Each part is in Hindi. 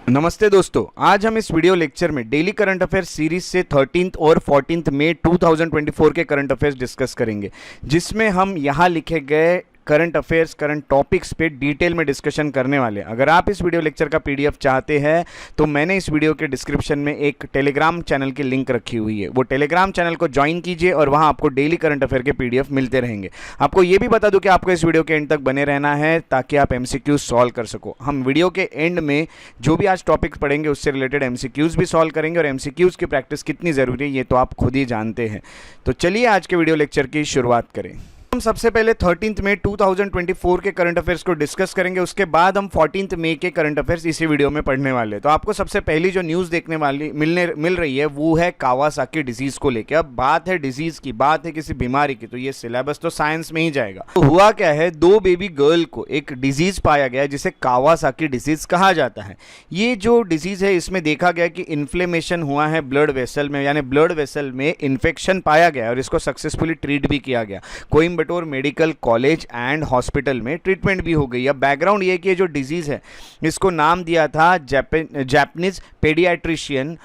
नमस्ते दोस्तों, आज हम इस वीडियो लेक्चर में डेली करंट अफेयर्स सीरीज से 13 और 14 मई 2024 के करंट अफेयर्स डिस्कस करेंगे, जिसमें हम यहाँ लिखे गए करंट अफेयर्स करंट टॉपिक्स पे डिटेल में डिस्कशन करने वाले हैं। अगर आप इस वीडियो लेक्चर का पीडीएफ चाहते हैं तो मैंने इस वीडियो के डिस्क्रिप्शन में एक टेलीग्राम चैनल की लिंक रखी हुई है। वो टेलीग्राम चैनल को ज्वाइन कीजिए और वहाँ आपको डेली करंट अफेयर के पीडीएफ मिलते रहेंगे। आपको ये भी बता दूं कि आपको इस वीडियो के एंड तक बने रहना है ताकि आप एमसीक्यूज सॉल्व कर सको। हम वीडियो के एंड में जो भी आज टॉपिक्स पढ़ेंगे उससे रिलेटेड एमसीक्यूज भी सॉल्व करेंगे, और एमसीक्यूज की प्रैक्टिस कितनी ज़रूरी है ये तो आप खुद ही जानते हैं। तो चलिए आज के वीडियो लेक्चर की शुरुआत करें। हम सबसे पहले 13 मई 2024 के करंट अफेयर्स को डिस्कस करेंगे, उसके बाद हम 14 मई के करंट अफेयर्स इसी वीडियो में पढ़ने वाले हैं। तो आपको सबसे पहली जो न्यूज़ देखने वाली मिल रही है वो है कावासाकी डिजीज़ को लेकर। अब बात है डिजीज़ की, बात है किसी बीमारी की, तो ये सिलेबस तो साइंस में ही जाएगा। तो हुआ क्या है, 2 बेबी गर्ल को एक डिजीज़ पाया गया जिसे कावासाकी डिजीज़ कहा जाता है। ये जो डिजीज़ है इसमें देखा गया कि इन्फ्लेमेशन हुआ है ब्लड वेसल में, यानी ब्लड वेसल में इन्फेक्शन पाया गया और इसको सक्सेसफुली ट्रीट भी किया गया। Coimbatore medical college and hospital में ट्रीटमेंट भी हो गई। अब बैकग्राउंड ये है कि ये जो डिजीज़ है इसको नाम दिया था जापानीज पेडियाट्रिशियन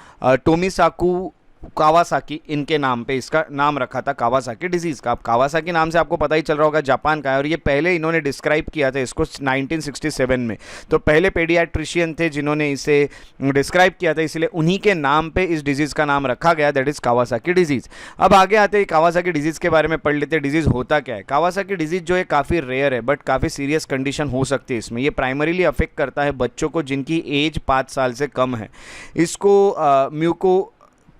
टोमिसाकु कावासाकी, इनके नाम पे इसका नाम रखा था कावासाकी डिजीज़ का। अब कावासाकी नाम से आपको पता ही चल रहा होगा जापान का है, और ये पहले इन्होंने डिस्क्राइब किया था इसको 1967 में। तो पहले पेडियाट्रिशियन थे जिन्होंने इसे डिस्क्राइब किया था, इसलिए उन्हीं के नाम पे इस डिजीज़ का नाम रखा गया, दैट इज़ कावासाकी डिजीज़। अब आगे आते हैं कावासाकी डिजीज़ के बारे में पढ़ लेते हैं। डिजीज़ होता क्या है? कावासाकी डिजीज़ जो है काफ़ी रेयर है, बट काफ़ी सीरियस कंडीशन हो सकती है इसमें। ये प्राइमरीली अफेक्ट करता है बच्चों को जिनकी एज 5 साल से कम है। इसको muco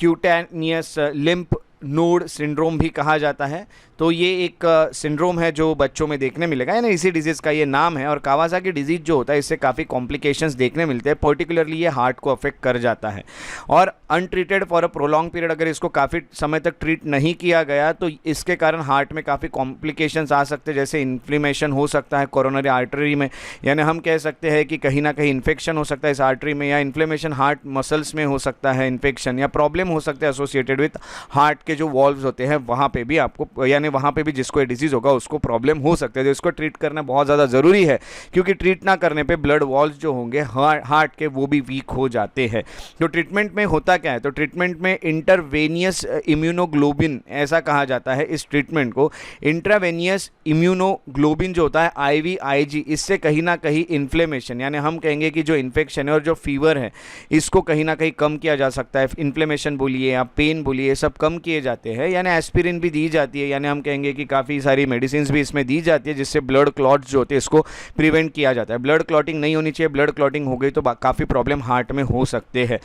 cutaneous lymph node syndrome भी कहा जाता है। तो ये एक सिंड्रोम है जो बच्चों में देखने मिलेगा, यानी इसी डिजीज़ का ये नाम है। और कावासाकी डिजीज़ जो होता है इससे काफ़ी कॉम्प्लिकेशंस देखने मिलते हैं, पर्टिकुलरली ये हार्ट को अफेक्ट कर जाता है। और untreated for a prolong period, अगर इसको काफ़ी समय तक ट्रीट नहीं किया गया तो इसके कारण हार्ट में काफ़ी कॉम्प्लिकेशंस आ सकते हैं, जैसे इन्फ्लेमेशन हो सकता है कोरोनरी आर्टरी में, यानी हम कह सकते हैं कि कहीं ना कहीं इन्फेक्शन हो सकता है इस आर्टरी में, या इन्फ्लेमेशन हार्ट मसल्स में हो सकता है इन्फेक्शन, या प्रॉब्लम हो सकता है एसोसिएटेड विथ हार्ट के जो वॉल्व्स होते हैं वहाँ पे भी आपको, यानी वहाँ पे भी जिसको ये डिजीज़ होगा उसको प्रॉब्लम हो सकता है। तो इसको ट्रीट करना बहुत ज़्यादा ज़रूरी है, क्योंकि ट्रीट ना करने पे ब्लड वॉल्व्स जो होंगे हार्ट के वो भी वीक हो जाते हैं। तो ट्रीटमेंट में होता क्या है, तो ट्रीटमेंट में इंटरवेनियस इम्यूनोग्लोबिन, ऐसा कहा जाता है इस ट्रीटमेंट को। इंट्रावेनियस इम्यूनोग्लोबिन जो होता है IVIG, इससे कहीं ना कहीं इन्फ्लेमेशन, यानी हम कहेंगे कि जो इन्फेक्शन है और जो फीवर है इसको कहीं ना कहीं कम किया जा सकता है। इन्फ्लेमेशन बोलिए या पेन बोलिए, सब कम किए जाते हैं। यानी एस्पिरिन भी दी जाती है, यानी हम कहेंगे कि काफ़ी सारी मेडिसिन भी इसमें दी जाती है जिससे ब्लड क्लॉट्स जो होते हैं इसको प्रिवेंट किया जाता है। ब्लड क्लॉटिंग नहीं होनी चाहिए, ब्लड क्लॉटिंग हो गई तो काफ़ी प्रॉब्लम हार्ट में हो सकते हैं।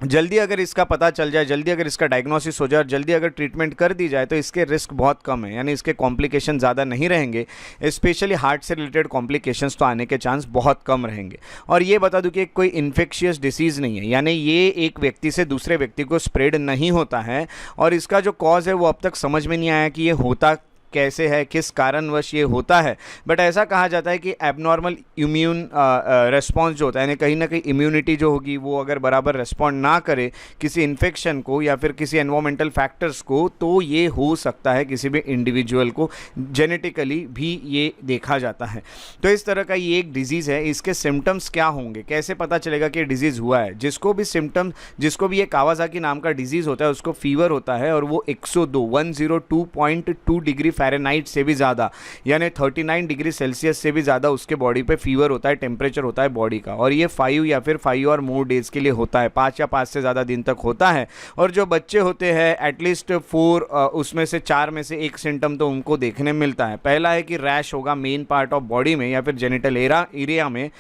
जल्दी अगर इसका पता चल जाए, जल्दी अगर इसका डायग्नोसिस हो जाए और जल्दी अगर ट्रीटमेंट कर दी जाए तो इसके रिस्क बहुत कम है, यानी इसके कॉम्प्लिकेशन ज़्यादा नहीं रहेंगे। स्पेशली हार्ट से रिलेटेड कॉम्प्लिकेशंस तो आने के चांस बहुत कम रहेंगे। और ये बता दूं कि कोई इन्फेक्शियस डिसीज़ नहीं है, यानी ये एक व्यक्ति से दूसरे व्यक्ति को स्प्रेड नहीं होता है, और इसका जो कॉज है वो अब तक समझ में नहीं आया कि ये होता कैसे है, किस कारणवश ये होता है। बट ऐसा कहा जाता है कि एबनॉर्मल इम्यून रेस्पॉन्स जो होता है, यानी कहीं ना कहीं इम्यूनिटी जो होगी वो अगर बराबर रेस्पॉन्ड ना करे किसी इन्फेक्शन को या फिर किसी एनवायरमेंटल फैक्टर्स को, तो ये हो सकता है किसी भी इंडिविजुअल को जेनेटिकली भी ये देखा जाता है। तो इस तरह का ये एक डिजीज़ है। इसके सिम्टम्स क्या होंगे, कैसे पता चलेगा कि डिजीज़ हुआ है? जिसको भी ये कावासाकी नाम का डिजीज़ होता है उसको फीवर होता है, और वो 102.2 डिग्री फ़ारेनहाइट से भी ज़्यादा, यानी 39 डिग्री सेल्सियस से भी ज़्यादा उसके बॉडी पे फीवर होता है, टेम्परेचर होता है बॉडी का। और ये 5 या फिर 5 और मोर डेज़ के लिए होता है, 5 या 5 से ज़्यादा दिन तक होता है। और जो बच्चे होते हैं एटलीस्ट 4 उसमें से 4 में से एक सिम्टम तो उनको देखने मिलता है। पहला है कि रैश होगा मेन पार्ट ऑफ बॉडी में या फिर जेनिटल एरिया में।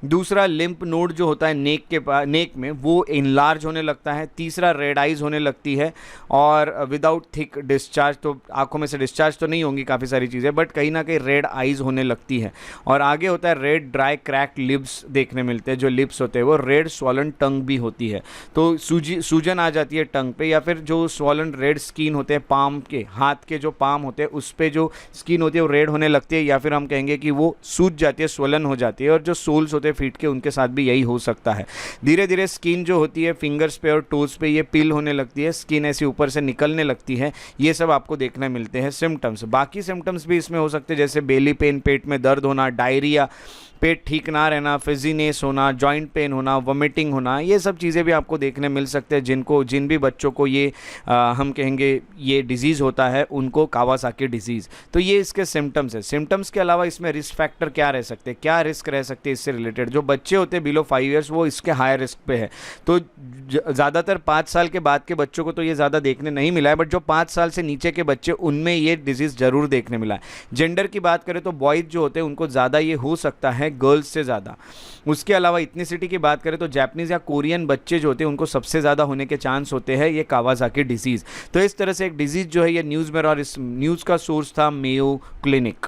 दूसरा लिम्फ नोड जो होता है नेक में वो इनलार्ज होने लगता है। तीसरा रेड आइज होने लगती है, और विदाउट थिक डिस्चार्ज, तो आंखों में से डिस्चार्ज तो नहीं होंगी काफ़ी सारी चीज़ें, बट कहीं ना कहीं रेड आइज होने लगती है। और आगे होता है रेड ड्राई क्रैक्ड लिप्स देखने मिलते हैं, जो लिप्स होते हैं वो रेड स्वॉलन टंग भी होती है, तो सूजन आ जाती है टंग पे। या फिर जो स्वॉलन रेड स्किन होते हैं पाम के, हाथ के जो पाम होते हैं उस पर जो स्किन होती है वो रेड होने लगती है, या फिर हम कहेंगे कि वो सूज जाती है, स्वॉलन हो जाती है। और जो सोल्स होते हैं फीट के उनके साथ भी यही हो सकता है। धीरे धीरे स्किन जो होती है फिंगर्स पे और टोज पे ये पील होने लगती है, स्किन ऐसी ऊपर से निकलने लगती है। ये सब आपको देखने मिलते हैं सिम्टम्स। बाकी सिम्टम्स भी इसमें हो सकते हैं, जैसे बेली पेन, पेट में दर्द होना, डायरिया, पेट ठीक ना रहना, फिजीनेस होना, जॉइंट पेन होना, वोमिटिंग होना, ये सब चीज़ें भी आपको देखने मिल सकते हैं। जिन भी बच्चों को ये हम कहेंगे ये डिजीज़ होता है, उनको कावासाकी डिजीज़। तो ये इसके सिम्टम्स है। सिम्टम्स के अलावा इसमें रिस्क फैक्टर क्या रह सकते हैं, क्या रिस्क रह सकते हैं इससे रिलेटेड? जो बच्चे होते हैं बिलो 5 ईयर्स वो इसके हाई रिस्क पे है। तो ज़्यादातर 5 साल के बाद के बच्चों को तो ये ज़्यादा देखने नहीं मिला है, बट जो 5 साल से नीचे के बच्चे उनमें ये डिजीज़ ज़रूर देखने मिला है। जेंडर की बात करें तो बॉयज़ जो होते हैं उनको ज़्यादा ये हो सकता है गर्ल्स से ज़्यादा। उसके अलावा इथनिसिटी की बात करें तो जापानीज़ या कोरियन बच्चे जो होते हैं उनको सबसे ज़्यादा होने के चांस होते हैं ये कावासाकी डिजीज़। तो इस तरह से एक डिजीज़ जो है ये न्यूज़ में, और इस न्यूज़ का सोर्स था मेयो क्लिनिक।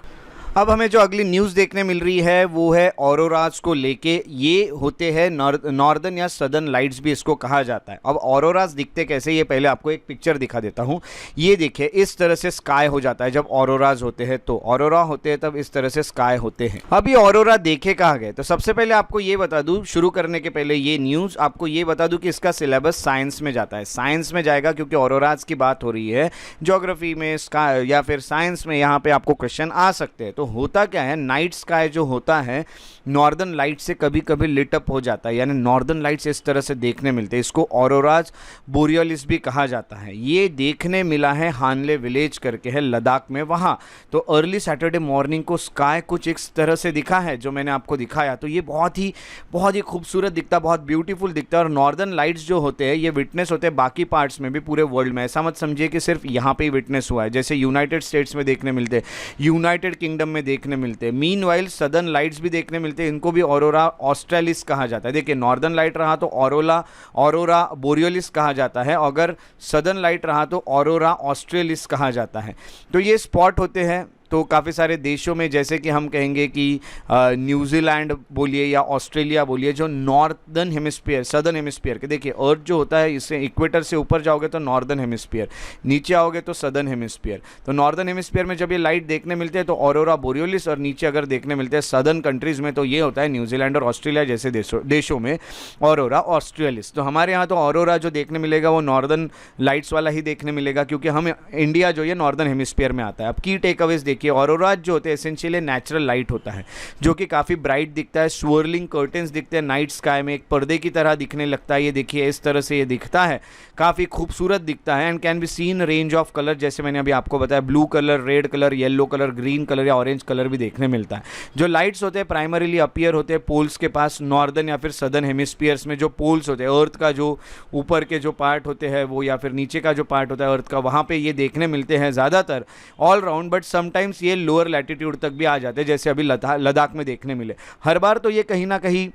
अब हमें जो अगली न्यूज़ देखने मिल रही है वो है ऑरोराज को लेके। ये होते हैं नॉर्दर्न या सदर्न लाइट्स भी इसको कहा जाता है। अब ऑरोराज दिखते कैसे, ये पहले आपको एक पिक्चर दिखा देता हूँ। ये देखिए इस तरह से स्काई हो जाता है जब ऑरोराज होते हैं। तो ऑरोरा होते हैं तब इस तरह से स्काई होते हैं। अब ये ऑरोरा देखे कहाँ गए? तो सबसे पहले आपको ये बता दूँ, शुरू करने के पहले ये न्यूज़ आपको ये बता दूँ कि इसका सिलेबस साइंस में जाता है। साइंस में जाएगा क्योंकि ऑरोराज की बात हो रही है। ज्योग्राफी में स्काई या फिर साइंस में यहाँ पे आपको क्वेश्चन आ सकते हैं। तो होता क्या है, नाइट स्काई जो होता है नॉर्दर्न लाइट से कभी कभी लिट अप हो जाता है, यानी नॉर्दर्न लाइट्स इस तरह से देखने मिलते हैं। इसको ऑरोराज बोरियोलिस भी कहा जाता है। ये देखने मिला है हानले विलेज करके है लद्दाख में वहाँ। तो अर्ली सैटरडे मॉर्निंग को स्काई कुछ इस तरह से दिखा है जो मैंने आपको दिखाया। तो ये बहुत ही खूबसूरत दिखता है, बहुत ब्यूटीफुल दिखता है। और नॉर्दर्न लाइट्स जो होते हैं ये विटनेस होते हैं बाकी पार्ट्स में भी पूरे वर्ल्ड में। ऐसा मत समझिए कि सिर्फ यहाँ पे ही विटनेस हुआ है। जैसे यूनाइटेड स्टेट्स में देखने मिलते हैं, यूनाइटेड किंगडम में देखने मिलते हैं। मीनवाइल सदर्न लाइट्स भी देखने मिलते हैं, इनको भी ऑरोरा ऑस्ट्रेलिस कहा जाता है। देखिए नॉर्दर्न लाइट रहा तो ऑरोरा बोरियोलिस कहा जाता है, अगर सदर्न लाइट रहा तो ऑरोरा ऑस्ट्रेलिस कहा जाता है। तो ये स्पॉट होते हैं तो काफ़ी सारे देशों में, जैसे कि हम कहेंगे कि न्यूजीलैंड बोलिए या ऑस्ट्रेलिया बोलिए, जो नॉर्दर्न हेमिस्फीयर सदर्न हेमिस्फीयर के, देखिए अर्थ जो होता है इससे इक्वेटर से ऊपर जाओगे तो नॉर्दर्न हेमिस्फीयर, नीचे आओगे तो सदर्न हेमिस्फीयर। तो नॉर्दर्न हेमिस्फीयर में जब ये लाइट देखने मिलते हैं तो ऑरोरा बोरियोलिस, और नीचे अगर देखने मिलते हैं सदर्न कंट्रीज़ में तो ये होता है न्यूजीलैंड और ऑस्ट्रेलिया जैसे देशों में ऑरोरा ऑस्ट्रेलिस। तो हमारे यहाँ तो ऑरोरा जो देखने मिलेगा वो नॉर्दर्न लाइट्स वाला ही देखने मिलेगा, क्योंकि हम इंडिया जो ये नॉर्दर्न हेमिस्फीयर में आता है। अब की टेक अवेज देखिए, ऑरोराज जो होते हैं एसेंशियली नेचुरल लाइट होता है जो कि काफ़ी ब्राइट दिखता है। स्वर्लिंग कर्टेंस दिखते हैं नाइट स्काई में, एक पर्दे की तरह दिखने लगता है। ये देखिए इस तरह से ये दिखता है, काफ़ी खूबसूरत दिखता है। And can be seen range of colour, जैसे मैंने अभी आपको बताया, blue colour, red colour, yellow colour, green colour या ऑरेंज कलर भी देखने मिलता है। जो लाइट्स होते हैं प्राइमरीली अपीयर होते हैं पोल्स के पास, नॉर्दर्न या फिर सदर्न हेमिस्फीयर्स में। जो पोल्स होते हैं अर्थ का जो ऊपर के जो पार्ट होते हैं वो, या फिर नीचे का जो पार्ट होता है अर्थ का, वहाँ पे ये देखने मिलते हैं ज़्यादातर ऑल राउंड। बट समटाइम्स ये लोअर लैटिट्यूड तक भी आ जाते हैं, जैसे अभी लद्दाख में देखने मिले। हर बार तो ये कहीं ना कहीं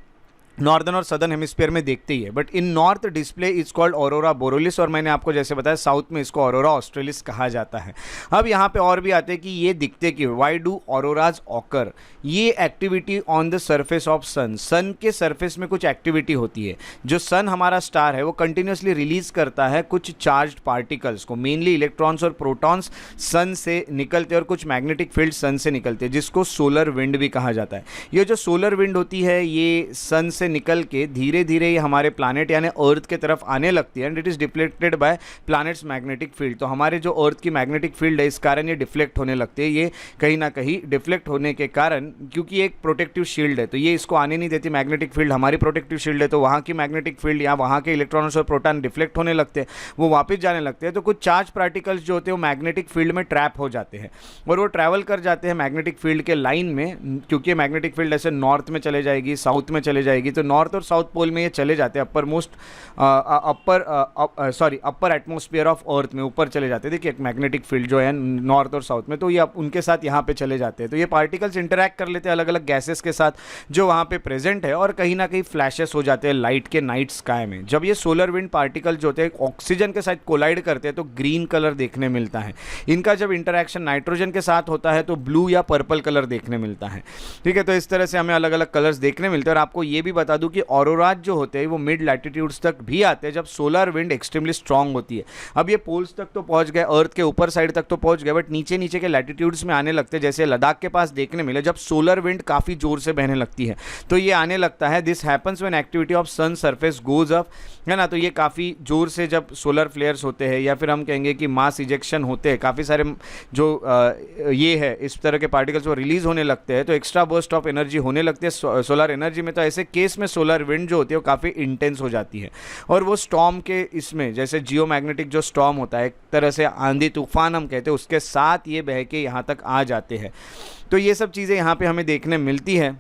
नॉर्दर्न और सदर्न हेमिस्फीयर में देखते ही है, but in north display is called aurora borealis, और मैंने आपको जैसे बताया साउथ में इसको ऑरोरा ऑस्ट्रेलिस कहा जाता है। अब यहाँ पे और भी आते हैं कि ये दिखते क्यों, व्हाई डू ऑरोराज ऑकर? ये activity on the surface of sun, sun के सरफेस में कुछ एक्टिविटी होती है। जो सन हमारा स्टार है वो कंटिन्यूसली रिलीज करता है कुछ चार्ज्ड पार्टिकल्स को, मेनली इलेक्ट्रॉन्स और प्रोटॉन्स सन से निकलते हैं और कुछ मैग्नेटिक फील्ड सन से निकलते हैं, जिसको सोलर विंड भी कहा जाता है। ये जो सोलर विंड होती है ये सन से निकल के धीरे धीरे ये हमारे प्लैनेट यानी अर्थ के तरफ आने लगती है, and it is deflected by planets magnetic field. तो हमारे जो अर्थ की मैग्नेटिक फील्ड है इस कारण ये डिफ्लेक्ट होने लगते हैं। ये कहीं ना कहीं डिफ्लेक्ट होने के कारण, क्योंकि एक प्रोटेक्टिव शील्ड है तो ये इसको आने नहीं देती मैग्नेटिक फील्ड, हमारी प्रोटेक्टिव शील्ड है, तो वहाँ की मैग्नेटिक फील्ड या वहाँ के इलेक्ट्रॉन्स और प्रोटॉन डिफ्लेक्ट होने लगते हैं, वो वापस जाने लगते हैं। तो कुछ चार्ज पार्टिकल्स जो होते हैं वो मैग्नेटिक फील्ड में ट्रैप हो जाते हैं और वो ट्रैवल कर जाते हैं मैग्नेटिक फील्ड के लाइन में, क्योंकि मैग्नेटिक फील्ड ऐसे नॉर्थ में चले जाएगी, साउथ में चले जाएगी, तो नॉर्थ और साउथ पोल में ये चले जाते हैं, अपर एटमॉस्फेयर ऑफ अर्थ में ऊपर चले जाते हैं। देखिए एक मैग्नेटिक फील्ड जो है नॉर्थ और साउथ में, तो ये उनके साथ यहाँ पे चले जाते हैं। तो ये पार्टिकल्स इंटरैक्ट कर लेते हैं अलग अलग गैसेस के साथ जो वहाँ पे प्रेजेंट है, और कहीं ना कहीं फ्लैशेस हो जाते हैं लाइट के नाइट स्काई में। जब ये सोलर विंड पार्टिकल जो होते हैं ऑक्सीजन के साथ कोलाइड करते हैं तो ग्रीन कलर देखने मिलता है। इनका जब इंटरैक्शन नाइट्रोजन के साथ होता है तो ब्लू या पर्पल कलर देखने मिलता है। ठीक है, तो इस तरह से हमें अलग अलग कलर्स देखने मिलते हैं। और आपको ये भी बता दूं कि ऑरोराज जो होते हैं वो मिड लैटिट्यूड्स तक भी आते हैं जब सोलर विंड एक्सट्रीमली स्ट्रांग होती है। अब ये पोल्स तक तो पहुंच गए, अर्थ के ऊपर साइड तक तो पहुंच गए, बट नीचे नीचे के लैटिट्यूड्स में आने लगते हैं, जैसे लद्दाख के पास देखने मिले जब सोलर विंड काफ़ी जोर से बहने लगती है तो ये आने लगता है। This happens when activity of sun surface goes up, है ना। तो ये काफ़ी जोर से जब सोलर फ्लेयर्स होते हैं या फिर हम कहेंगे कि मास इजेक्शन होते हैं, काफ़ी सारे जो ये है इस तरह के पार्टिकल्स वो रिलीज होने लगते हैं तो एक्स्ट्रा बर्स्ट ऑफ एनर्जी होने लगती है सोलर एनर्जी में। तो ऐसे केस में सोलर विंड जो होती है वो काफ़ी इंटेंस हो जाती है और वो स्टॉर्म के इसमें जैसे जियोमैग्नेटिक जो स्टॉर्म होता है, एक तरह से आंधी तूफान हम कहते हैं, उसके साथ ये बह के यहाँ तक आ जाते हैं। तो ये सब चीज़ें यहाँ पे हमें देखने मिलती है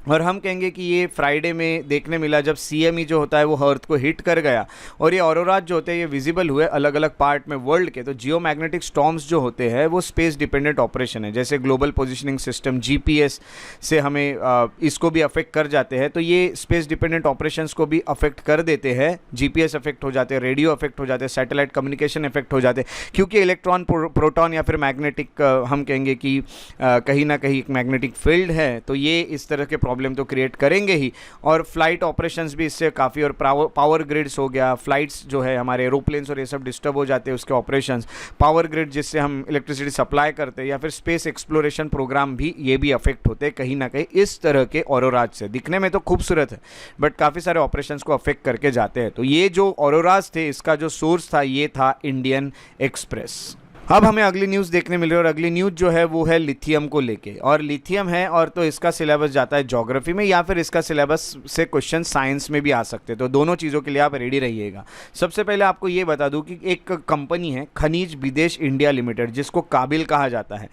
और हम कहेंगे कि ये फ्राइडे में देखने मिला जब CME जो होता है वो अर्थ को हिट कर गया और ये ऑरोराज जो होते हैं ये विजिबल हुए अलग अलग पार्ट में वर्ल्ड के। तो जियोमैग्नेटिक स्टॉर्म्स जो होते हैं वो स्पेस डिपेंडेंट ऑपरेशन है, जैसे ग्लोबल पोजीशनिंग सिस्टम GPS से हमें इसको भी अफेक्ट कर जाते हैं। तो ये स्पेस डिपेंडेंट ऑपरेशंस को भी अफेक्ट कर देते हैं। GPS अफेक्ट हो जाते हैं, रेडियो अफेक्ट हो जाते हैं, सैटेलाइट कम्युनिकेशन अफेक्ट हो जाते हैं, क्योंकि इलेक्ट्रॉन प्रोटॉन या फिर मैग्नेटिक हम कहेंगे कि कहीं ना कहीं एक मैग्नेटिक फील्ड है तो ये इस तरह के प्रॉब्लम तो क्रिएट करेंगे ही। और फ्लाइट ऑपरेशंस भी इससे काफ़ी, और पावर ग्रिड्स हो गया, फ्लाइट्स जो है हमारे एरोप्लेन्स और ये सब डिस्टर्ब हो जाते हैं उसके ऑपरेशंस, पावर ग्रिड जिससे हम इलेक्ट्रिसिटी सप्लाई करते हैं, या फिर स्पेस एक्सप्लोरेशन प्रोग्राम भी ये भी अफेक्ट होते हैं कहीं ना कहीं इस तरह के ऑरोराज से। दिखने में तो खूबसूरत है बट काफ़ी सारे ऑपरेशंस को अफेक्ट करके जाते हैं। तो ये जो ऑरोराज थे इसका जो सोर्स था ये था इंडियन एक्सप्रेस। अब हमें अगली न्यूज़ देखने मिल रही है और अगली न्यूज़ जो है वो है लिथियम को लेके, और लिथियम है और तो इसका सिलेबस जाता है ज्योग्राफी में या फिर इसका सिलेबस से क्वेश्चन साइंस में भी आ सकते हैं, तो दोनों चीज़ों के लिए आप रेडी रहिएगा। सबसे पहले आपको ये बता दूं कि एक कंपनी है खनिज विदेश इंडिया लिमिटेड जिसको काबिल कहा जाता है,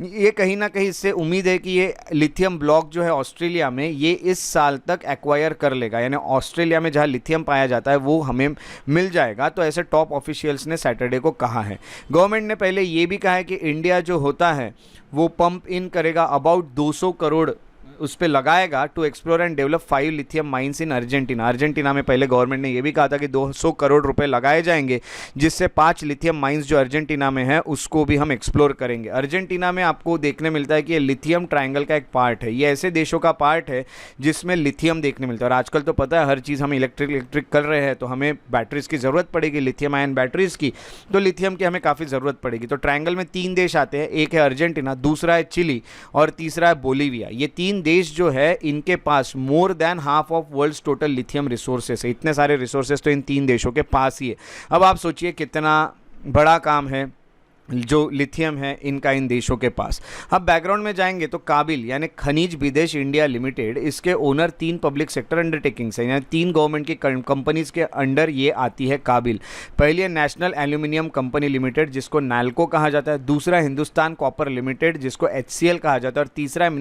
ये कहीं ना कहीं इससे उम्मीद है कि ये लिथियम ब्लॉक जो है ऑस्ट्रेलिया में ये इस साल तक एक्वायर कर लेगा, यानी ऑस्ट्रेलिया में जहाँ लिथियम पाया जाता है वो हमें मिल जाएगा। तो ऐसे टॉप ऑफिशियल्स ने सैटरडे को कहा है। गवर्नमेंट ने पहले ये भी कहा है कि इंडिया जो होता है वो पंप इन करेगा अबाउट 200 करोड़ उस पर लगाएगा to explore and develop 5 lithium mines in Argentina. Argentina में पहले गवर्नमेंट ने यह भी कहा था कि 200 करोड़ रुपए लगाए जाएंगे जिससे 5 लिथियम माइंस जो अर्जेंटीना में है उसको भी हम एक्सप्लोर करेंगे। अर्जेंटीना में आपको देखने मिलता है कि ये लिथियम ट्रायंगल का एक पार्ट है, ये ऐसे देशों का पार्ट है जिसमें लिथियम देखने मिलता है। और आजकल तो पता है हर चीज़ हम इलेक्ट्रिक कर रहे हैं तो हमें बैटरीज की ज़रूरत पड़ेगी, लिथियम आयन बैटरीज की, तो लिथियम की हमें काफ़ी ज़रूरत पड़ेगी। तो ट्रायंगल में 3 देश आते हैं, एक है अर्जेंटीना, दूसरा है चिली और तीसरा है बोलीविया। ये 3 देश जो है इनके पास more than half of world's total lithium resources है। इतने सारे रिसोर्सेस तो इन 3 देशों के पास ही है। अब आप सोचिए कितना बड़ा काम है जो लिथियम है इनका इन देशों के पास। अब बैकग्राउंड में जाएंगे तो काबिल यानी खनिज विदेश इंडिया लिमिटेड, इसके ओनर 3 पब्लिक सेक्टर अंडरटेकिंग्स हैं, यानी 3 गवर्नमेंट की कंपनीज के अंडर ये आती है काबिल। पहली है नेशनल एल्यूमिनियम कंपनी लिमिटेड जिसको नैल्को कहा जाता है, दूसरा हिंदुस्तान कॉपर लिमिटेड जिसको HCL कहा जाता है, और तीसरा है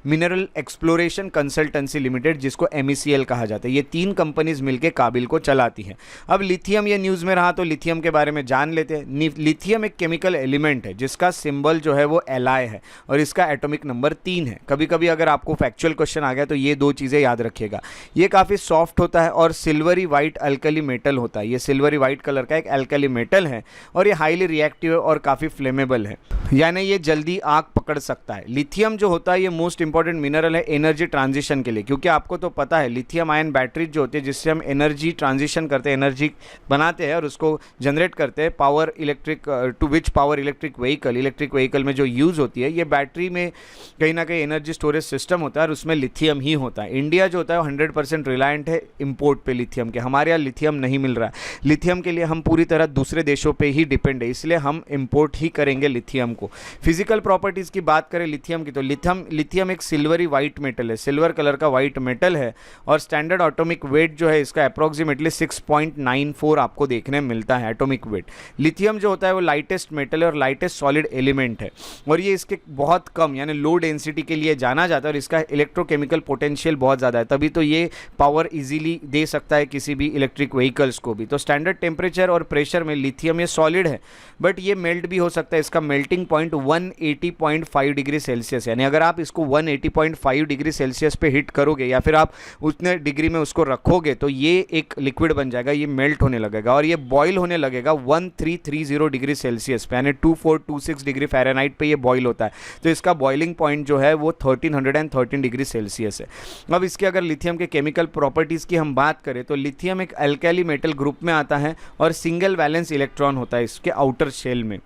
मिनरल एक्सप्लोरेशन कंसल्टेंसी लिमिटेड जिसको MECL कहा जाता है। ये 3 कंपनीज मिलकर काबिल को चलाती हैं। अब लिथियम ये न्यूज़ में रहा तो लिथियम के बारे में जान लेते हैं। लिथियम एक केमिकल एलिमेंट है जिसका सिंबल जो है वो Li है और इसका एटॉमिक नंबर 3 है। कभी कभी अगर आपको फैक्चुअल क्वेश्चन आ गया तो ये 2 चीज़ें याद रखिएगा। ये काफ़ी सॉफ्ट होता है और सिल्वरी वाइट अल्कली मेटल होता है। ये सिल्वरी वाइट कलर का एक अल्कली मेटल है और ये हाईली रिएक्टिव और काफ़ी फ्लेमेबल है, यानी ये जल्दी आग पकड़ सकता है। लिथियम जो होता है ये मोस्ट इंपॉर्टेंट मिनरल है एनर्जी ट्रांजिशन के लिए, क्योंकि आपको तो पता है लिथियम आयन बैटरी जो होती है जिससे हम एनर्जी ट्रांजिशन करते हैं, एनर्जी बनाते हैं और उसको जनरेट करते हैं power electric to which power electric vehicle में जो यूज़ होती है, ये बैटरी में कहीं ना कहीं एनर्जी स्टोरेज सिस्टम होता है और उसमें लिथियम ही होता है। इंडिया जो होता है वो 100% रिलायंट है इंपोर्ट पे लिथियम के। हमारे यहाँ लिथियम नहीं मिल रहा है, लिथियम के लिए हम पूरी तरह दूसरे देशों पे ही डिपेंड है, इसलिए हम इंपोर्ट ही करेंगे लिथियम को। फिजिकल प्रॉपर्टीज़ की बात करें लिथियम की तो लिथियम एक सिल्वरी वाइट मेटल है, सिल्वर कलर का वाइट मेटल है और स्टैंडर्ड एटॉमिक वेट जो है इसका अप्रॉक्सीमेटली 6.94 आपको देखने मिलता है एटॉमिक वेट। लिथियम जो होता है वो लाइटेस्ट मेटल और लाइटेस्ट सॉलिड एलिमेंट है और ये इसके बहुत कम यानी लो डेंसिटी के लिए जाना जाता है और इसका इलेक्ट्रोकेमिकल पोटेंशियल बहुत ज़्यादा है, तभी तो ये पावर इजीली दे सकता है किसी भी इलेक्ट्रिक व्हीकल्स को भी। तो स्टैंडर्ड टेम्परेचर और प्रेशर में लिथियम ये सॉलिड है बट ये मेल्ट भी हो सकता है। इसका मेल्टिंग पॉइंट 180.5 डिग्री सेल्सियस, यानी अगर आप इसको 180.5 डिग्री सेल्सियस पे हिट करोगे या फिर आप उतने डिग्री में उसको रखोगे तो ये एक लिक्विड बन जाएगा, ये मेल्ट होने लगेगा और ये बॉयल होने लगेगा 1330 डिग्री सेल्सियस सेल्सियस पे, यानी 2426 डिग्री फ़ारेनहाइट पे ये बॉयल होता है। तो इसका बॉइलिंग पॉइंट जो है वो 1313 डिग्री सेल्सियस है। अब इसके अगर लिथियम के केमिकल प्रॉपर्टीज़ की हम बात करें तो लिथियम एक अल्कैली मेटल ग्रुप में आता है और सिंगल वैलेंस इलेक्ट्रॉन होता है इसके आउटर शेल में,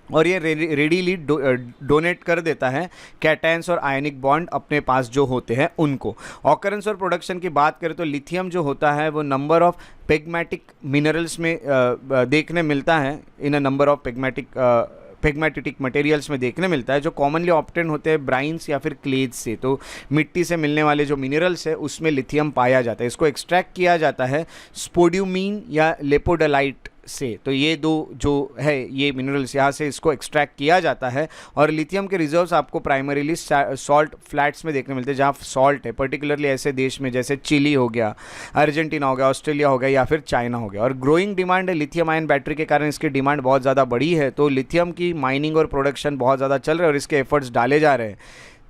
और ये रेडीली डोनेट कर देता है कैटायंस और आयनिक बॉन्ड अपने पास जो होते हैं उनको। ऑकरेंस और प्रोडक्शन की बात करें तो लिथियम जो होता है वो नंबर ऑफ पेग्मेटिक मिनरल्स में देखने मिलता है, इन अ नंबर ऑफ पेग्मेटिटिक मटेरियल्स में देखने मिलता है, जो कॉमनली ऑब्टेन होते हैं ब्राइन्स या फिर क्लेज से। तो मिट्टी से मिलने वाले जो मिनरल्स है उसमें लिथियम पाया जाता है। इसको एक्सट्रैक्ट किया जाता है स्पोड्यूमीन या लेपोडोलाइट से। तो ये दो जो है ये मिनरल्स यहाँ से इसको एक्सट्रैक्ट किया जाता है। और लिथियम के रिजर्व्स आपको प्राइमरीली सॉल्ट फ्लैट्स में देखने मिलते हैं, जहाँ सॉल्ट है, पर्टिकुलरली ऐसे देश में जैसे चिली हो गया, अर्जेंटीना हो गया, ऑस्ट्रेलिया हो गया या फिर चाइना हो गया। और ग्रोइंग डिमांड है लिथियम आयन बैटरी के कारण, इसकी डिमांड बहुत ज़्यादा बढ़ी है। तो लिथियम की माइनिंग और प्रोडक्शन बहुत ज़्यादा चल रहा है और इसके एफर्ट्स डाले जा रहे हैं